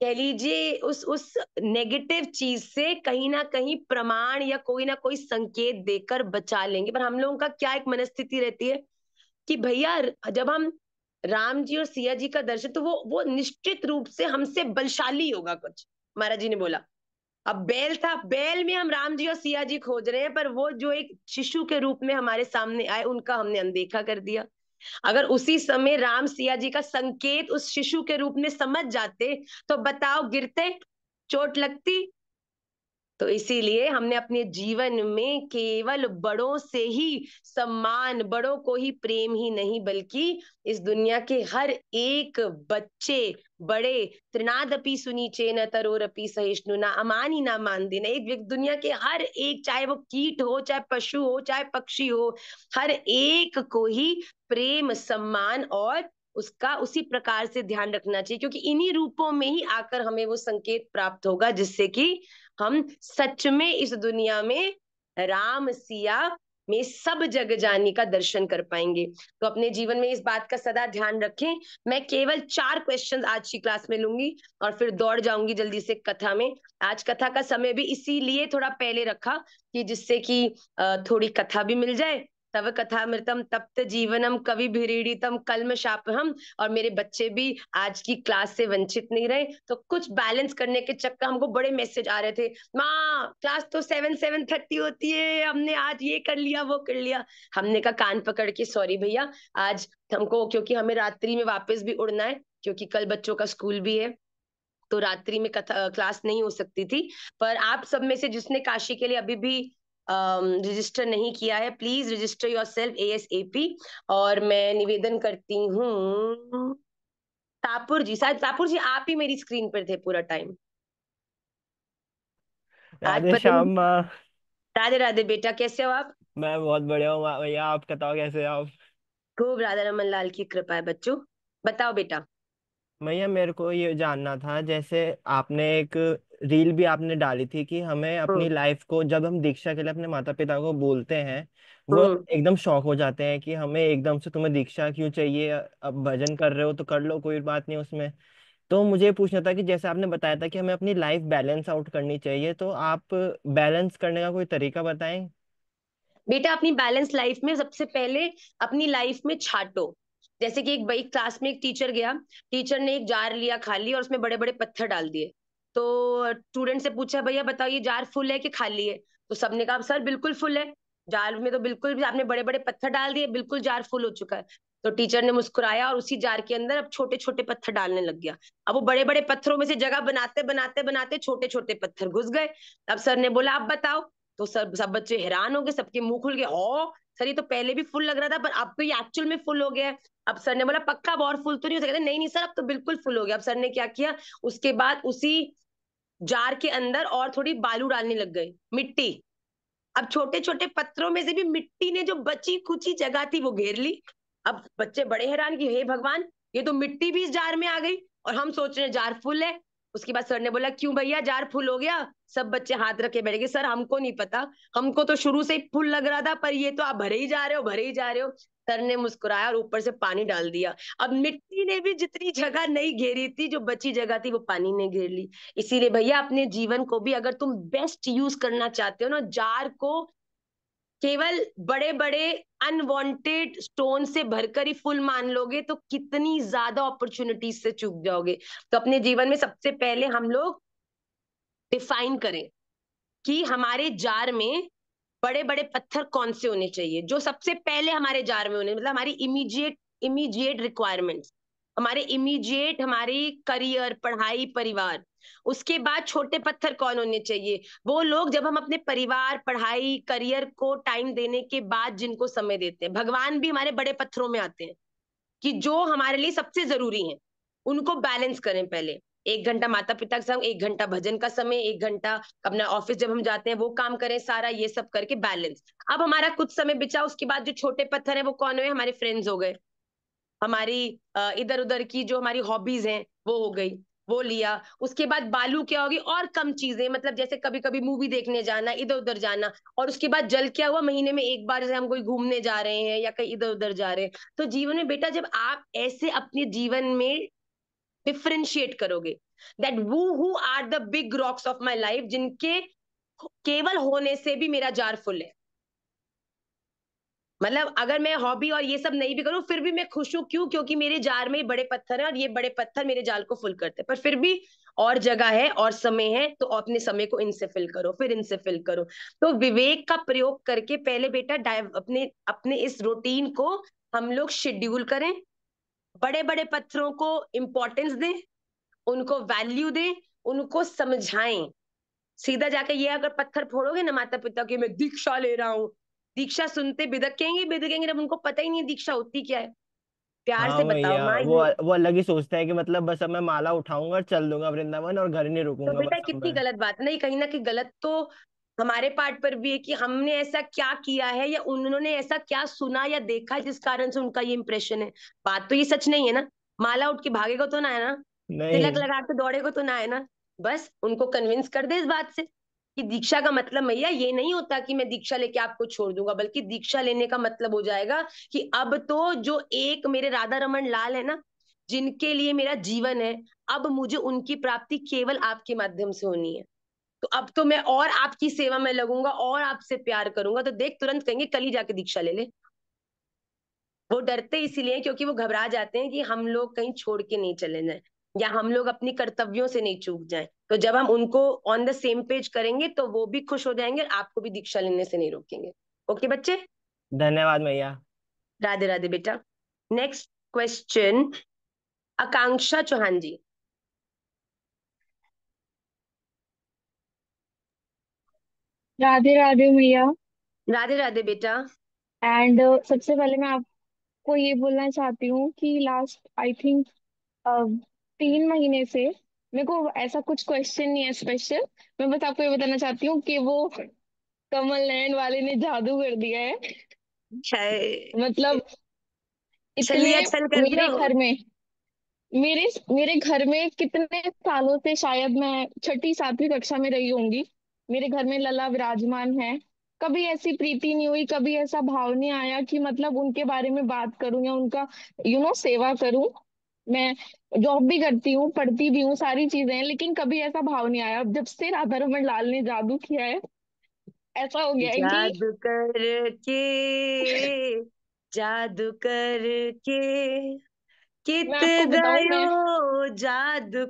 [SPEAKER 1] कह लीजिए उस नेगेटिव चीज से कहीं ना कहीं प्रमाण या कोई ना कोई संकेत देकर बचा लेंगे। पर हम लोगों का क्या एक मनस्थिति रहती है कि भैया जब हम राम जी और सिया जी का दर्शन, तो वो निश्चित रूप से हमसे बलशाली होगा कुछ। महाराज जी ने बोला अब बैल था, बैल में हम राम जी और सिया जी खोज रहे हैं, पर वो जो एक शिशु के रूप में हमारे सामने आए उनका हमने अनदेखा कर दिया। अगर उसी समय राम सिया जी का संकेत उस शिशु के रूप में समझ जाते तो बताओ गिरते, चोट लगती? तो इसीलिए हमने अपने जीवन में केवल बड़ों से ही सम्मान, बड़ों को ही प्रेम ही नहीं बल्कि इस दुनिया के हर एक बच्चे, बड़े, तृणादपि सुनीचेन तरोरपि सहिष्णु ना अमानी ना मान देना, एक दुनिया के हर एक, चाहे वो कीट हो, चाहे पशु हो, चाहे पक्षी हो, हर एक को ही प्रेम, सम्मान और उसका उसी प्रकार से ध्यान रखना चाहिए, क्योंकि इन्हीं रूपों में ही आकर हमें वो संकेत प्राप्त होगा जिससे कि हम सच में इस दुनिया में राम सिया में सब जग जानी का दर्शन कर पाएंगे। तो अपने जीवन में इस बात का सदा ध्यान रखें। मैं केवल 4 क्वेश्चंस आज की क्लास में लूंगी और फिर दौड़ जाऊंगी जल्दी से कथा में। आज कथा का समय भी इसीलिए थोड़ा पहले रखा कि जिससे कि थोड़ी कथा भी मिल जाए। तव कथामृतम तप्त जीवनम कवि भिरीडितम कल्मषापहम, और मेरे बच्चे भी आज की क्लास से वंचित नहीं रहे। तो कुछ बैलेंस करने के चक्कर हमको बड़े मैसेज आ रहे थे, माँ क्लास तो 7-7:30 होती है, हमने आज ये कर लिया वो कर लिया। हमने का कान पकड़ के सॉरी भैया, आज हमको क्योंकि हमें रात्रि में वापस भी उड़ना है क्योंकि कल बच्चों का स्कूल भी है, तो रात्रि में कथा क्लास नहीं हो सकती थी। पर आप सब में से जिसने काशी के लिए अभी भी रजिस्टर नहीं किया है, please register your self ASAP। और मैं निवेदन करती हूँ तापुर जी, शायद तापुर जी आप ही मेरी स्क्रीन पर थे पूरा टाइम। आज
[SPEAKER 3] राधे
[SPEAKER 1] पता नहीं।
[SPEAKER 3] श्याम माँ।
[SPEAKER 1] राधे राधे बेटा, कैसे हो आप?
[SPEAKER 3] मैं बहुत बढ़िया हूँ माँ। भैया आप बताओ कैसे हो आप?
[SPEAKER 1] खूब राधा रमन लाल की कृपा है बच्चों। बताओ बेटा।
[SPEAKER 3] भैया मेरे को ये जानना था, जैसे आपने एक रील भी आपने डाली थी कि हमें अपनी
[SPEAKER 1] हम्म।
[SPEAKER 3] लाइफ को, जब हम दीक्षा के लिए अपने माता पिता को बोलते हैं, वो
[SPEAKER 1] हम्म।
[SPEAKER 3] एकदम शौक हो जाते हैं कि हमें एकदम से तुम्हें दीक्षा क्यों चाहिए, अब भजन कर रहे हो तो कर लो, कोई बात नहीं उसमें। तो मुझे ये पूछना था कि जैसे आपने बताया था कि हमें अपनी लाइफ बैलेंस आउट करनी चाहिए, तो आप बैलेंस करने का कोई तरीका बताएं।
[SPEAKER 1] बेटा अपनी बैलेंस लाइफ में सबसे पहले अपनी लाइफ में छाटो। जैसे कि एक भाई क्लास में एक टीचर गया, टीचर ने एक जार लिया खाली और उसमें बड़े बड़े पत्थर डाल दिए। तो स्टूडेंट से पूछा भैया बताओ ये जार फुल है कि खाली है? तो सबने कहा सर बिल्कुल फुल है, जार में तो बिल्कुल भी आपने बड़े बड़े पत्थर डाल दिए, बिल्कुल जार फुल हो चुका है। तो टीचर ने मुस्कुराया और उसी जार के अंदर अब छोटे छोटे पत्थर डालने लग गया। अब वो बड़े बड़े पत्थरों में से जगह बनाते बनाते बनाते छोटे छोटे पत्थर घुस गए। अब सर ने बोला आप बताओ। तो सब बच्चे हैरान हो गए, सबके मुंह खुल गए, ओ सर ये तो पहले भी फुल लग रहा था पर अब तो ये एक्चुअल में फुल हो गया है। अब सर ने बोला पक्का अब और फुल तो नहीं हो सकता? नहीं नहीं सर अब तो बिल्कुल फुल हो गया। अब सर ने क्या किया, उसके बाद उसी जार के अंदर और थोड़ी बालू डालने लग गए, मिट्टी। अब छोटे छोटे पत्थरों में से भी मिट्टी ने जो बची कुची जगह थी वो घेर ली। अब बच्चे बड़े हैरान कि हे भगवान ये तो मिट्टी भी इस जार में आ गई और हम सोच रहे हैं जार फुल है। उसके बाद सर ने बोला क्यों भैया जार फुल हो गया? सब बच्चे हाथ रखे बैठ गए, सर हमको नहीं पता, हमको तो शुरू से ही फुल लग रहा था पर ये तो आप भरे ही जा रहे हो भरे ही जा रहे हो। सर ने मुस्कुराया और ऊपर से पानी डाल दिया। अब मिट्टी ने भी जितनी जगह नहीं घेरी थी, जो बची जगह थी वो पानी ने घेर ली। इसीलिए भैया अपने जीवन को भी अगर तुम बेस्ट यूज करना चाहते हो ना, जार को केवल बड़े बड़े अनवांटेड स्टोन से भरकर ही फुल मान लोगे तो कितनी ज्यादा अपॉर्चुनिटीज से चूक जाओगे। तो अपने जीवन में सबसे पहले हम लोग डिफाइन करें कि हमारे जार में बड़े बड़े पत्थर कौन से होने चाहिए, जो सबसे पहले हमारे जार में होने, मतलब हमारी इमीडिएट इमीडिएट रिक्वायरमेंट्स, हमारे इमीडिएट, हमारी करियर, पढ़ाई, परिवार। उसके बाद छोटे पत्थर कौन होने चाहिए, वो लोग जब हम अपने परिवार, पढ़ाई, करियर को टाइम देने के बाद जिनको समय देते हैं। भगवान भी हमारे बड़े पत्थरों में आते हैं कि जो हमारे लिए सबसे जरूरी है, उनको बैलेंस करें पहले। 1 घंटा माता पिता के संग, 1 घंटा भजन का समय, 1 घंटा अपना ऑफिस जब हम जाते हैं वो काम करें, सारा ये सब करके बैलेंस। अब हमारा कुछ समय बिचा, उसके बाद जो छोटे पत्थर है वो कौन हुए, हमारे फ्रेंड्स हो गए, हमारी इधर उधर की जो हमारी हॉबीज हैं वो हो गई, वो लिया। उसके बाद बालू क्या होगी, और कम चीजें, मतलब जैसे कभी कभी मूवी देखने जाना, इधर उधर जाना। और उसके बाद जल क्या हुआ, महीने में एक बार जैसे हम कोई घूमने जा रहे हैं या कहीं इधर उधर जा रहे हैं। तो जीवन में बेटा जब आप ऐसे अपने जीवन में डिफरेंशिएट करोगे, that who are the big rocks of my life, जिनके केवल होने से भी मेरा जार फुल है। मतलब अगर मैं हॉबी और ये सब नहीं भी करूं फिर भी मैं खुश हूं, क्यों? क्योंकि मेरे जार में बड़े पत्थर हैं और ये बड़े पत्थर मेरे जाल को फुल करते हैं। पर फिर भी और जगह है और समय है, तो अपने समय को इनसे फिल करो, फिर इनसे फिल करो। तो विवेक का प्रयोग करके पहले बेटा अपने अपने इस रूटीन को हम लोग शेड्यूल करें, बड़े बड़े पत्थरों को इंपॉर्टेंस दें, उनको वैल्यू दें, उनको समझाएं। सीधा जाके ये अगर पत्थर फोड़ोगे ना माता पिता के, मैं दीक्षा ले रहा हूँ, दीक्षा सुनते बिदकेंगे बिदकेंगे, जब उनको पता ही नहीं दीक्षा होती क्या है। प्यार
[SPEAKER 3] हाँ
[SPEAKER 1] से बताओ
[SPEAKER 3] भैया,
[SPEAKER 1] माँ
[SPEAKER 3] वो
[SPEAKER 1] ये।
[SPEAKER 3] वो अलग ही सोचता है कि मतलब बस अब मैं माला उठाऊंगा और चल दूंगा वृंदावन और घर नहीं
[SPEAKER 1] तो
[SPEAKER 3] रुकूंगा
[SPEAKER 1] बेटा
[SPEAKER 3] बस अब
[SPEAKER 1] कितनी
[SPEAKER 3] मैं।
[SPEAKER 1] गलत बात, नहीं कहीं ना कहीं गलत तो हमारे पार्ट पर भी है कि हमने ऐसा क्या किया है या उन्होंने ऐसा क्या सुना या देखा जिस कारण से उनका ये इंप्रेशन है। बात तो ये सच नहीं है ना, माला उठ के भागेगा तो ना है ना, तिलक
[SPEAKER 3] नहीं।
[SPEAKER 1] लगा के दौड़ेगा तो ना है ना। बस उनको कन्विंस कर दे इस बात से कि दीक्षा का मतलब भैया ये नहीं होता कि मैं दीक्षा लेके आपको छोड़ दूंगा, बल्कि दीक्षा लेने का मतलब हो जाएगा कि अब तो जो एक मेरे राधा रमन लाल है ना, जिनके लिए मेरा जीवन है, अब मुझे उनकी प्राप्ति केवल आपके माध्यम से होनी है। तो अब तो मैं और आपकी सेवा में लगूंगा और आपसे प्यार करूंगा, तो देख तुरंत कहेंगे कल ही जाके दीक्षा ले ले। वो डरते इसीलिए क्योंकि वो घबरा जाते हैं कि हम लोग कहीं छोड़ के नहीं चले जाएं या हम लोग अपनी कर्तव्यों से नहीं चूक जाएं। तो जब हम उनको ऑन द सेम पेज करेंगे तो वो भी खुश हो जाएंगे और आपको भी दीक्षा लेने से नहीं रोकेंगे। ओके बच्चे,
[SPEAKER 3] धन्यवाद भैया।
[SPEAKER 1] राधे राधे बेटा। नेक्स्ट क्वेश्चन, आकांक्षा चौहान जी।
[SPEAKER 4] राधे राधे भैया।
[SPEAKER 1] राधे राधे बेटा।
[SPEAKER 4] एंड सबसे पहले मैं आपको ये बोलना चाहती हूँ कि लास्ट आई थिंक 3 महीने से मेरे को ऐसा कुछ क्वेश्चन नहीं है स्पेशल। मैं बस आपको ये बताना चाहती हूँ कि वो कमल नयन वाले ने जादू कर दिया है। मतलब इतने
[SPEAKER 1] छलिया छल कर
[SPEAKER 4] मेरे
[SPEAKER 1] दिया।
[SPEAKER 4] घर में मेरे मेरे घर में कितने सालों से, शायद मैं छठी सातवीं कक्षा में रही होंगी, मेरे घर में लला विराजमान है। कभी ऐसी प्रीति नहीं हुई, कभी ऐसा भाव नहीं आया कि मतलब उनके बारे में बात करूं या उनका सेवा करूं। मैं जॉब भी करती हूँ, पढ़ती भी हूँ, सारी चीजें हैं, लेकिन कभी ऐसा भाव नहीं आया। अब जब से राधा रमन लाल ने जादू किया है, ऐसा हो गया है कि
[SPEAKER 1] जादू करके, जादू करके
[SPEAKER 4] मैं
[SPEAKER 1] कित
[SPEAKER 4] आपको बताऊं, मैं
[SPEAKER 1] गयो जादू।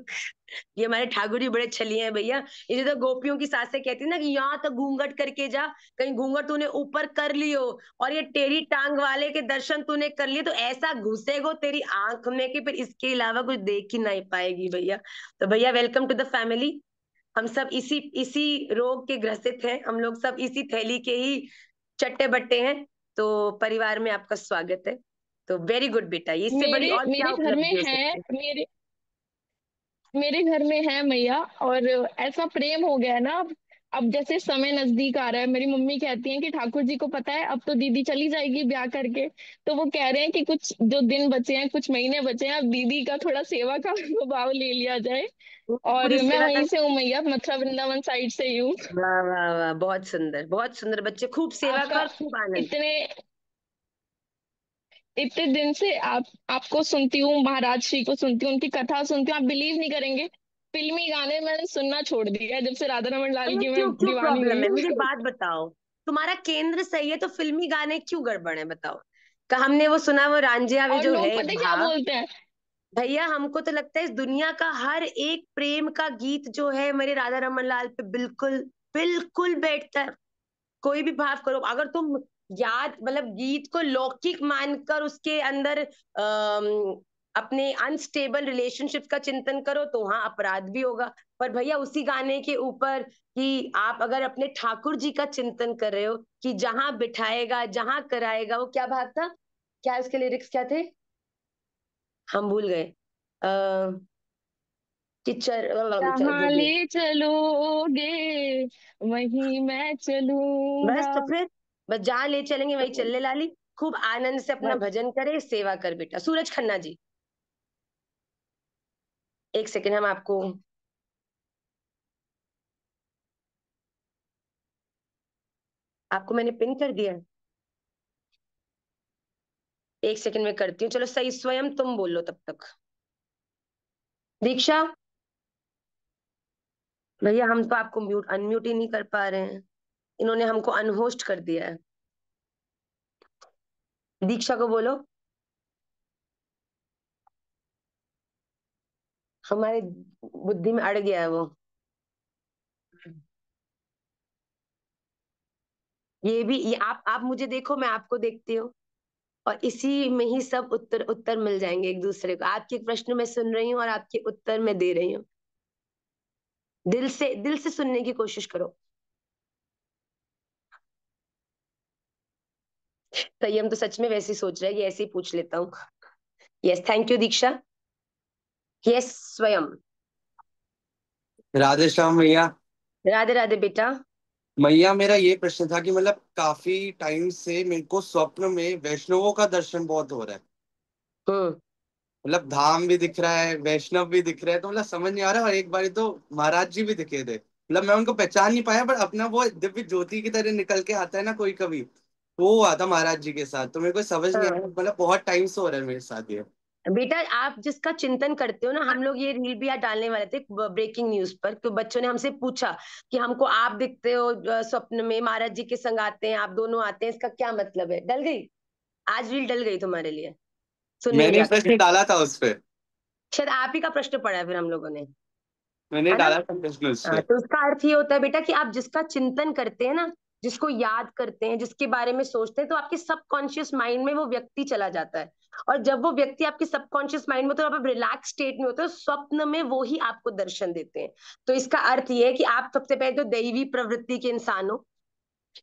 [SPEAKER 1] ये हमारे ठाकुर जी बड़े छलिए हैं भैया। ये तो गोपियों की सासें कहती ना कि यहाँ तक घूंघट करके जा, कहीं घूंघट तूने ऊपर कर लियो और ये टेढ़ी टांग वाले के दर्शन तूने कर लिए तो ऐसा घुसेगो तेरी आंख में कि फिर इसके अलावा कुछ देख ही नहीं पाएगी भैया। तो भैया वेलकम टू द फैमिली। हम सब इसी इसी रोग के ग्रसित हैं, हम लोग सब इसी थैली के ही चट्टे बट्टे हैं। तो परिवार में आपका स्वागत है। तो वेरी गुड बेटा, इससे बड़ी
[SPEAKER 4] मेरे
[SPEAKER 1] और क्या
[SPEAKER 4] मेरे घर में
[SPEAKER 1] उपलब्धि हो
[SPEAKER 4] है,
[SPEAKER 1] सकती है।
[SPEAKER 4] मेरे घर में है मैया। और ऐसा प्रेम हो गया है ना। अब जैसे समय नजदीक आ रहा है, मेरी मम्मी कहती हैं कि ठाकुर जी को पता है अब तो दीदी चली जाएगी ब्याह करके। तो वो कह रहे हैं कि कुछ जो दिन बचे हैं, कुछ महीने बचे हैं, अब दीदी का थोड़ा सेवा का भाव ले लिया जाए। और
[SPEAKER 1] पूरी
[SPEAKER 4] मैं
[SPEAKER 1] सेवा
[SPEAKER 4] वहीं
[SPEAKER 1] कर।
[SPEAKER 4] से हूँ मैया, मथुरा वृंदावन साइड से ही हूँ।
[SPEAKER 1] वाह वाह वाह, बहुत सुंदर बच्चे, खूब सेवा
[SPEAKER 4] आपका
[SPEAKER 1] कर, खूब आनंद।
[SPEAKER 4] इतने इतने दिन से आपको सुनती हूँ, महाराज श्री को सुनती हूँ, उनकी कथा सुनती हूँ। आप बिलीव नहीं करेंगे, फिल्मी गाने मैंने सुनना छोड़ दिया है जब से राधा रमन लाल
[SPEAKER 1] अरे
[SPEAKER 4] की मैं
[SPEAKER 1] क्यों क्यों
[SPEAKER 4] दीवानी
[SPEAKER 1] प्रॉब्लम
[SPEAKER 4] हुई
[SPEAKER 1] है,
[SPEAKER 4] हूँ।
[SPEAKER 1] मुझे बात बताओ। तुम्हारा केंद्र सही है तो फिल्मी गाने क्यों गड़बड़ है, बताओ। का हमने वो सुना, वो रांझिया वे
[SPEAKER 4] और
[SPEAKER 1] जो
[SPEAKER 4] लोग
[SPEAKER 1] है
[SPEAKER 4] पता है क्या
[SPEAKER 1] भाव।
[SPEAKER 4] बोलते हैं?
[SPEAKER 1] भैया हमको तो लगता है इस दुनिया का हर एक प्रेम का गीत जो है मेरे राधा रमन लाल पे बिल्कुल बिल्कुल बैठता है। कोई भी भाव करो, अगर तुम याद मतलब गीत को लौकिक मानकर उसके अंदर अपने अनस्टेबल रिलेशनशिप का चिंतन करो तो वहां अपराध भी होगा। पर भैया उसी गाने के ऊपर कि आप अगर अपने ठाकुर जी का चिंतन कर रहे हो कि जहां बिठाएगा जहां कराएगा, वो क्या भाव था, क्या उसके लिरिक्स क्या थे, हम भूल गए। कि
[SPEAKER 4] जहाँ
[SPEAKER 1] जो भी,
[SPEAKER 4] ले चलोगे वहीं मैं चलूंगा।
[SPEAKER 1] बस तो फिर बस जहाँ ले चलेंगे वही चल ले लाली। खूब आनंद से अपना
[SPEAKER 4] बस।
[SPEAKER 1] भजन करे, सेवा कर बेटा। सूरज खन्ना जी, एक सेकंड, हम आपको, आपको मैंने पिन कर दिया है, एक सेकंड में करती हूँ। चलो सही, स्वयं तुम बोलो तब तक। दीक्षा, भैया हम तो आपको म्यूट अनम्यूट ही नहीं कर पा रहे हैं, इन्होंने हमको अनहोस्ट कर दिया है। दीक्षा को बोलो, हमारे बुद्धि में अड़ गया है वो। ये भी, ये आप मुझे देखो, मैं आपको देखती हूँ, और इसी में ही सब उत्तर उत्तर मिल जाएंगे एक दूसरे को। आपके प्रश्न मैं सुन रही हूँ और आपके उत्तर मैं दे रही हूँ। दिल से सुनने की कोशिश करो। संयम तो सच में वैसे ही सोच रहा है कि ऐसे ही पूछ लेता हूँ। Yes, thank you Diksha. Yes स्वयं।
[SPEAKER 5] राधे श्याम भैया।
[SPEAKER 1] राधे राधे बेटा।
[SPEAKER 5] भैया मेरा ये प्रश्न था कि मतलब काफी टाइम से मेरे को स्वप्न में वैष्णवों का दर्शन बहुत हो रहा है।
[SPEAKER 1] हम्म।
[SPEAKER 5] मतलब धाम भी दिख रहा है, वैष्णव भी दिख रहा है, तो मतलब समझ नहीं आ रहा। और एक बारी तो महाराज जी भी दिखे थे, मतलब मैं उनको पहचान नहीं पाया, पर अपना वो दिव्य ज्योति की तरह निकल के आता है ना कोई कभी, वो हुआ था महाराज जी के साथ। तो मेरे को समझ नहीं
[SPEAKER 1] हाँ
[SPEAKER 5] आया, मतलब बहुत टाइम से हो रहा है मेरे साथ ये।
[SPEAKER 1] बेटा, आप जिसका चिंतन करते हो ना, हम लोग ये रील भी आज डालने वाले थे ब्रेकिंग न्यूज पर, तो बच्चों ने हमसे पूछा कि हमको आप दिखते हो स्वप्न में, महाराज जी के संग आते हैं, आप दोनों आते हैं, इसका क्या मतलब है। डल गई, आज रील डल गई तुम्हारे लिए, सुन नहीं
[SPEAKER 5] मैंने
[SPEAKER 1] रहा था।
[SPEAKER 5] प्रश्न डाला था उस पे,
[SPEAKER 1] शायद आप ही का प्रश्न पड़ा है फिर हम लोगों ने,
[SPEAKER 5] मैंने
[SPEAKER 1] है ना।
[SPEAKER 5] डाला था प्रश्न उस
[SPEAKER 1] हाँ,
[SPEAKER 5] पे।
[SPEAKER 1] तो उसका अर्थ ये होता है बेटा कि आप जिसका चिंतन करते हैं ना, जिसको याद करते हैं, जिसके बारे में सोचते हैं, तो आपके सबकॉन्शियस माइंड में वो व्यक्ति चला जाता है। और जब वो व्यक्ति आपके सबकॉन्शियस माइंड में, तो आप रिलैक्स स्टेट में होते हो, स्वप्न में वो ही आपको दर्शन देते हैं। तो इसका अर्थ ये है कि आप सबसे पहले तो दैवी प्रवृत्ति के इंसान हो,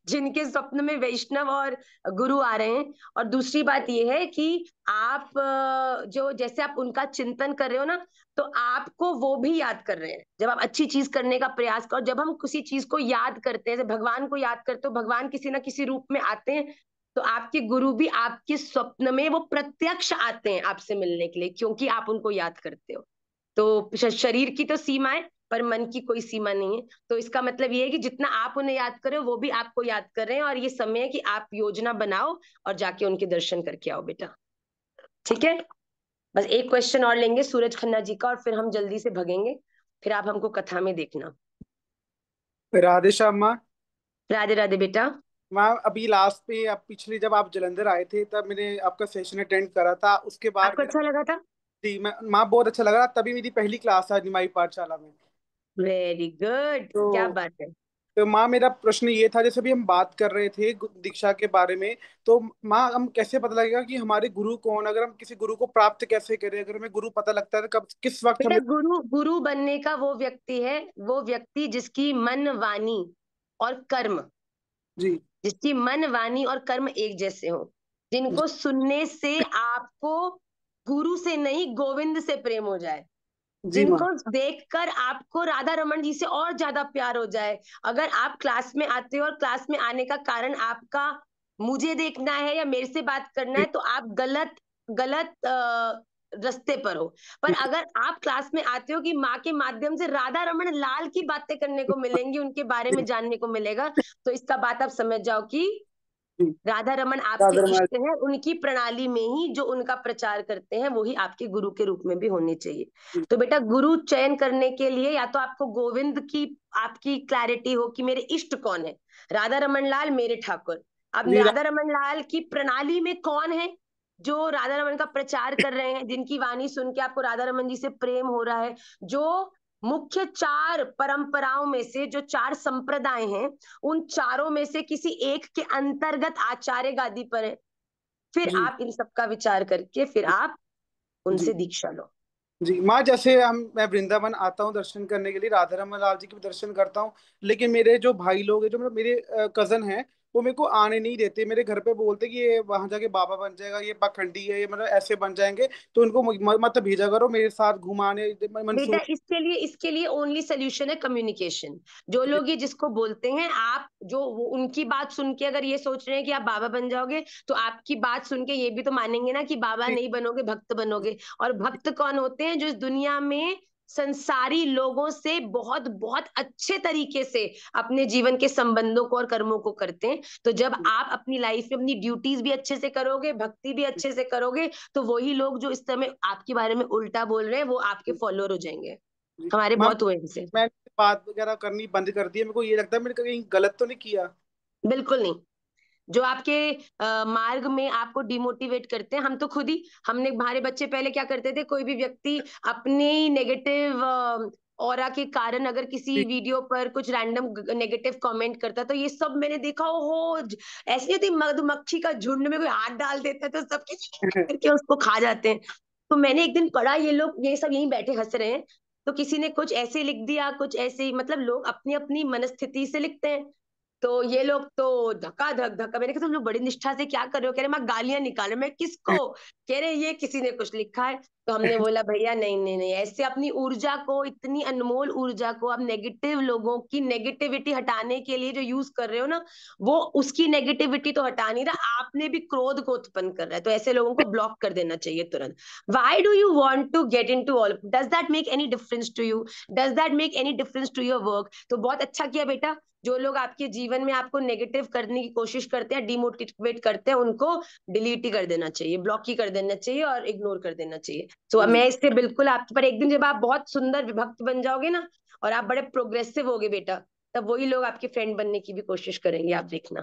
[SPEAKER 1] जिनके स्वप्न में वैष्णव और गुरु आ रहे हैं। और दूसरी बात यह है कि आप जो जैसे आप उनका चिंतन कर रहे हो ना, तो आपको वो भी याद कर रहे हैं। जब आप अच्छी चीज करने का प्रयास करो, जब हम किसी चीज को याद करते हैं, जब भगवान को याद करते हो, भगवान किसी ना किसी रूप में आते हैं, तो आपके गुरु भी आपके स्वप्न में वो प्रत्यक्ष आते हैं आपसे मिलने के लिए, क्योंकि आप उनको याद करते हो। तो शरीर की तो सीमा है, पर मन की कोई सीमा नहीं है। तो इसका मतलब ये है कि जितना आप उन्हें याद करो, वो भी आपको याद कर रहे हैं, और ये समय है कि आप योजना बनाओ और जाके उनके दर्शन करके आओ बेटा। ठीक है, बस एक क्वेश्चन और लेंगे सूरज खन्ना जी का, और फिर हम जल्दी से भगेंगे, फिर आप हमको कथा में देखना।
[SPEAKER 6] राधे श्याम माँ।
[SPEAKER 1] राधे राधे बेटा।
[SPEAKER 6] माँ अभी लास्ट पे, अब पिछले जब आप जलंधर आए थे तब मैंने आपका सेशन अटेंड करा था, उसके बाद
[SPEAKER 1] आपको
[SPEAKER 6] मेरा,
[SPEAKER 1] अच्छा लगा था?
[SPEAKER 6] जी मैं माँ बहुत अच्छा लगा। तभी मेरी पहली क्लास था निमाई पाठशाला में।
[SPEAKER 1] वेरी गुड, क्या
[SPEAKER 6] तो
[SPEAKER 1] बात है।
[SPEAKER 6] तो माँ मेरा प्रश्न ये था, जैसे भी हम बात कर रहे थे दीक्षा के बारे में, तो माँ हम कैसे पता लगेगा कि हमारे गुरु कौन, अगर हम किसी गुरु को प्राप्त कैसे करें, अगर हमें गुरु पता लगता है तो कब किस वक्त
[SPEAKER 1] बेटा
[SPEAKER 6] हमें।
[SPEAKER 1] गुरु, गुरु बनने का वो व्यक्ति है, वो व्यक्ति जिसकी मन वाणी और कर्म,
[SPEAKER 6] जी
[SPEAKER 1] जिसकी मन वाणी और कर्म एक जैसे हो, जिनको सुनने से आपको गुरु से नहीं गोविंद से प्रेम हो जाए,
[SPEAKER 6] जी माँ।
[SPEAKER 1] जिनको देखकर आपको राधा रमन जी से और ज्यादा प्यार हो जाए। अगर आप क्लास में आते हो और क्लास में आने का कारण आपका मुझे देखना है या मेरे से बात करना है, तो आप गलत गलत रास्ते पर हो। पर अगर आप क्लास में आते हो कि माँ के माध्यम से राधा रमन लाल की बातें करने को मिलेंगी, उनके बारे में जानने को मिलेगा, तो इसका बात आप समझ जाओ कि राधा रमन आपके
[SPEAKER 6] राधे रमन।
[SPEAKER 1] इष्ट हैं। उनकी प्रणाली में ही जो उनका प्रचार करते हैं, वही आपके गुरु के रूप में भी होने चाहिए। तो बेटा गुरु चयन करने के लिए या तो आपको गोविंद की आपकी क्लैरिटी हो कि मेरे इष्ट कौन है, राधा रमन लाल मेरे ठाकुर। अब
[SPEAKER 6] जी
[SPEAKER 1] राधा रमन लाल की प्रणाली में कौन है जो राधा रमन का प्रचार कर रहे हैं, जिनकी वाणी सुन के आपको राधा रमन जी से प्रेम हो रहा है, जो मुख्य 4 परंपराओं में से जो 4 संप्रदाय हैं, उन चारों में से किसी एक के अंतर्गत आचार्य गादी पर है। फिर
[SPEAKER 6] जी
[SPEAKER 1] आप इन सब का विचार करके फिर आप उनसे
[SPEAKER 6] जी
[SPEAKER 1] दीक्षा लो।
[SPEAKER 6] जी माँ, जैसे मैं वृंदावन आता हूँ दर्शन करने के लिए, राधा रमन लाल जी के भी दर्शन करता हूँ, लेकिन मेरे जो भाई लोग हैं, जो मतलब मेरे कजन हैं, वो मेरे को आने नहीं देते। मेरे घर पे बोलते कि ये वहां जाके बाबा बन जाएगा, ये पाखंडी है, ये मतलब ऐसे बन जाएंगे, तो उनको मत भेजा करो मेरे साथ घुमाने
[SPEAKER 1] बेटा
[SPEAKER 6] मंसूर।
[SPEAKER 1] इसके लिए ओनली सोल्यूशन है कम्युनिकेशन। जो लोग ये जिसको बोलते हैं, आप जो उनकी बात सुन के अगर ये सोच रहे हैं कि आप बाबा बन जाओगे, तो आपकी बात सुन के ये भी तो मानेंगे ना कि बाबा नहीं बनोगे, भक्त बनोगे। और भक्त कौन होते हैं? जो इस दुनिया में संसारी लोगों से बहुत बहुत अच्छे तरीके से अपने जीवन के संबंधों को और कर्मों को करते हैं। तो जब आप अपनी लाइफ में अपनी ड्यूटीज भी अच्छे से करोगे, भक्ति भी अच्छे से करोगे, तो वही लोग जो इस समय आपके बारे में उल्टा बोल रहे हैं, वो आपके फॉलोअर हो जाएंगे।
[SPEAKER 6] जी
[SPEAKER 1] हमारे
[SPEAKER 6] मैम,
[SPEAKER 1] बहुत हुए इनसे।
[SPEAKER 6] मैंने बात वगैरह करनी बंद कर दी है। मेरे को ये लगता है मैंने कहीं गलत तो नहीं किया।
[SPEAKER 1] बिल्कुल नहीं। जो आपके मार्ग में आपको डिमोटिवेट करते हैं, हम तो खुद ही, हमने, हमारे बच्चे पहले क्या करते थे, कोई भी व्यक्ति अपनी नेगेटिव ऑरा के कारण अगर किसी
[SPEAKER 6] जी
[SPEAKER 1] वीडियो पर कुछ रैंडम नेगेटिव कमेंट करता, तो ये सब मैंने देखा। ओहो, ऐसी होती मधुमक्खी का झुंड में कोई हाथ डाल देता है तो सब किसी करके उसको खा जाते हैं। तो मैंने एक दिन पढ़ा, ये लोग ये सब यहीं बैठे हंस रहे हैं, तो किसी ने कुछ ऐसे लिख दिया, कुछ ऐसे ही, मतलब लोग अपनी अपनी मनस्थिति से लिखते हैं। तो ये लोग तो धक्का धक धक्का, मैंने कहा तुम लोग बड़ी निष्ठा से क्या कर रहे हो? कह रहे मैं गालियां निकाल रहे। मैं किसको? कह रहे ये किसी ने कुछ लिखा है। तो हमने बोला भैया नहीं नहीं नहीं, ऐसे अपनी ऊर्जा को, इतनी अनमोल ऊर्जा को आप नेगेटिव लोगों की नेगेटिविटी हटाने के लिए जो यूज कर रहे हो ना, वो उसकी नेगेटिविटी तो हटा नहीं रहा, आपने भी क्रोध को उत्पन्न कर रहा है। तो ऐसे लोगों को ब्लॉक कर देना चाहिए तुरंत। Why do you want to get into all? Does that make any difference to you? Does that make any difference to your work? तो बहुत अच्छा किया बेटा। जो लोग आपके जीवन में आपको नेगेटिव करने की कोशिश करते हैं, डिमोटिवेट करते हैं, उनको डिलीट ही कर देना चाहिए, ब्लॉक ही कर देना चाहिए और इग्नोर कर देना चाहिए। तो
[SPEAKER 6] जी
[SPEAKER 1] मैं इससे बिल्कुल आपके पर, एक दिन जब आप बहुत सुंदर भक्त बन जाओगे ना, और आप बड़े प्रोग्रेसिव होगे बेटा, तब वही लोग आपके फ्रेंड बनने की भी कोशिश करेंगे, आप देखना।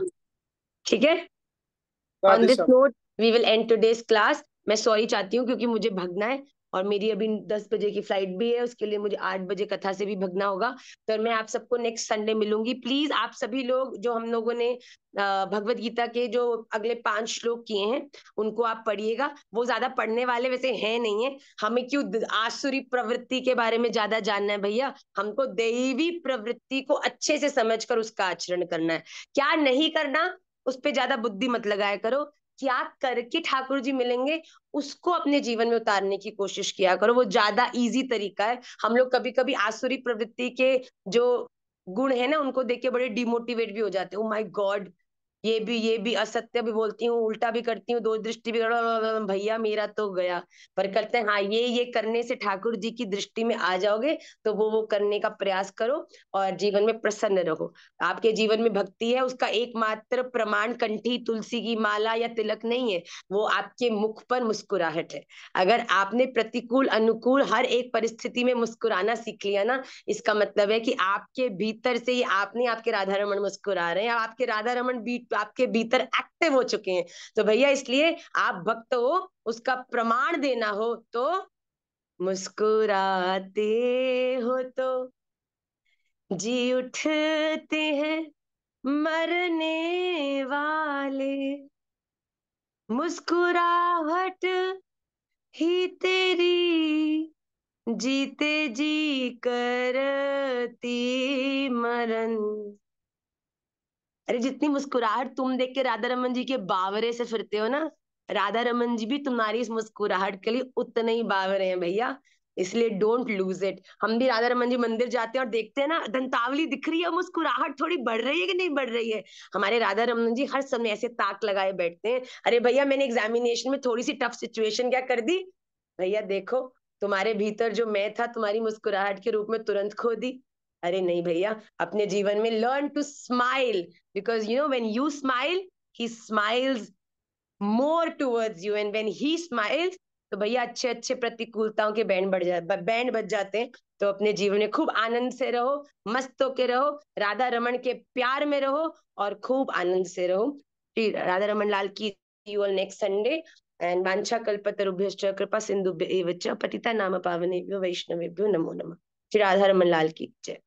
[SPEAKER 1] ठीक है? On
[SPEAKER 6] Radhe
[SPEAKER 1] this
[SPEAKER 6] Shyam.
[SPEAKER 1] Note we will end today's class. मैं सॉरी चाहती हूँ क्योंकि मुझे भगना है, और मेरी अभी 10 बजे की फ्लाइट भी है, उसके लिए मुझे 8 बजे कथा से भी भगना होगा। तो मैं आप सबको नेक्स्ट संडे मिलूंगी। प्लीज आप सभी लोग, जो हम लोगों ने भगवत गीता के जो अगले 5 श्लोक किए हैं, उनको आप पढ़िएगा। वो ज्यादा पढ़ने वाले वैसे हैं नहीं है, हमें क्यों आसुरी प्रवृत्ति के बारे में ज्यादा जानना है भैया? हमको दैवी प्रवृत्ति को अच्छे से समझकर उसका आचरण करना है। क्या नहीं करना, उस पर ज्यादा बुद्धि मत लगाया करो। क्या करके ठाकुर जी मिलेंगे, उसको अपने जीवन में उतारने की कोशिश किया करो, वो ज्यादा इजी तरीका है। हम लोग कभी कभी आसुरी प्रवृत्ति के जो गुण है ना, उनको देख के बड़े डिमोटिवेट भी हो जाते हैं। ओ माय गॉड, ये भी असत्य भी बोलती हूँ, उल्टा भी करती हूँ, दो दृष्टि भी भैया मेरा तो गया। पर करते हैं हाँ, ये करने से ठाकुर जी की दृष्टि में आ जाओगे, तो वो करने का प्रयास करो और जीवन में प्रसन्न रहो। आपके जीवन में भक्ति है, उसका एकमात्र प्रमाण कंठी तुलसी की माला या तिलक नहीं है, वो आपके मुख पर मुस्कुराहट है। अगर आपने प्रतिकूल अनुकूल हर एक परिस्थिति में मुस्कुराना सीख लिया ना, इसका मतलब है कि आपके भीतर से ही आपने, आपके राधा रमन मुस्कुरा रहे हैं, आपके राधा रमन बीट आपके भीतर एक्टिव हो चुके हैं। तो भैया इसलिए आप भक्त हो, उसका प्रमाण देना हो तो मुस्कुराते हो तो जी उठते हैं मरने वाले, मुस्कुराहट ही तेरी जीते जी करती मरण। अरे जितनी मुस्कुराहट तुम देख के राधा रमन जी के बावरे से फिरते हो ना, राधा रमन जी भी तुम्हारी इस मुस्कुराहट के लिए उतने ही बावरे हैं भैया। इसलिए डोंट लूज इट। हम भी राधा रमन जी मंदिर जाते हैं और देखते हैं ना, दंतावली दिख रही है, मुस्कुराहट थोड़ी बढ़ रही है कि नहीं बढ़ रही है? हमारे राधा रमन जी हर समय ऐसे ताक लगाए बैठते हैं। अरे भैया मैंने एग्जामिनेशन में थोड़ी सी टफ सिचुएशन क्या कर दी, भैया देखो तुम्हारे भीतर जो मैं था, तुम्हारी मुस्कुराहट के रूप में तुरंत खो दी। अरे नहीं भैया, अपने जीवन में learn to smile, because you know when you smile, he smiles more towards you, and when he smiles, तो भैया अच्छे अच्छे प्रतिकूलताओं के बैंड बज जाते हैं। तो अपने जीवन में खूब आनंद से रहो, मस्त होके रहो, राधा रमन के प्यार में रहो और खूब आनंद से रहो। श्री राधा रमन लाल की you all next Sunday. And वांछा कल्पतरुभ्यश्च कृपा सिंधुभ्य एव च पतिता नाम पावनेभ्यो वैष्णवेभ्यो नमो नमः। श्री राधा रमन लाल की जय।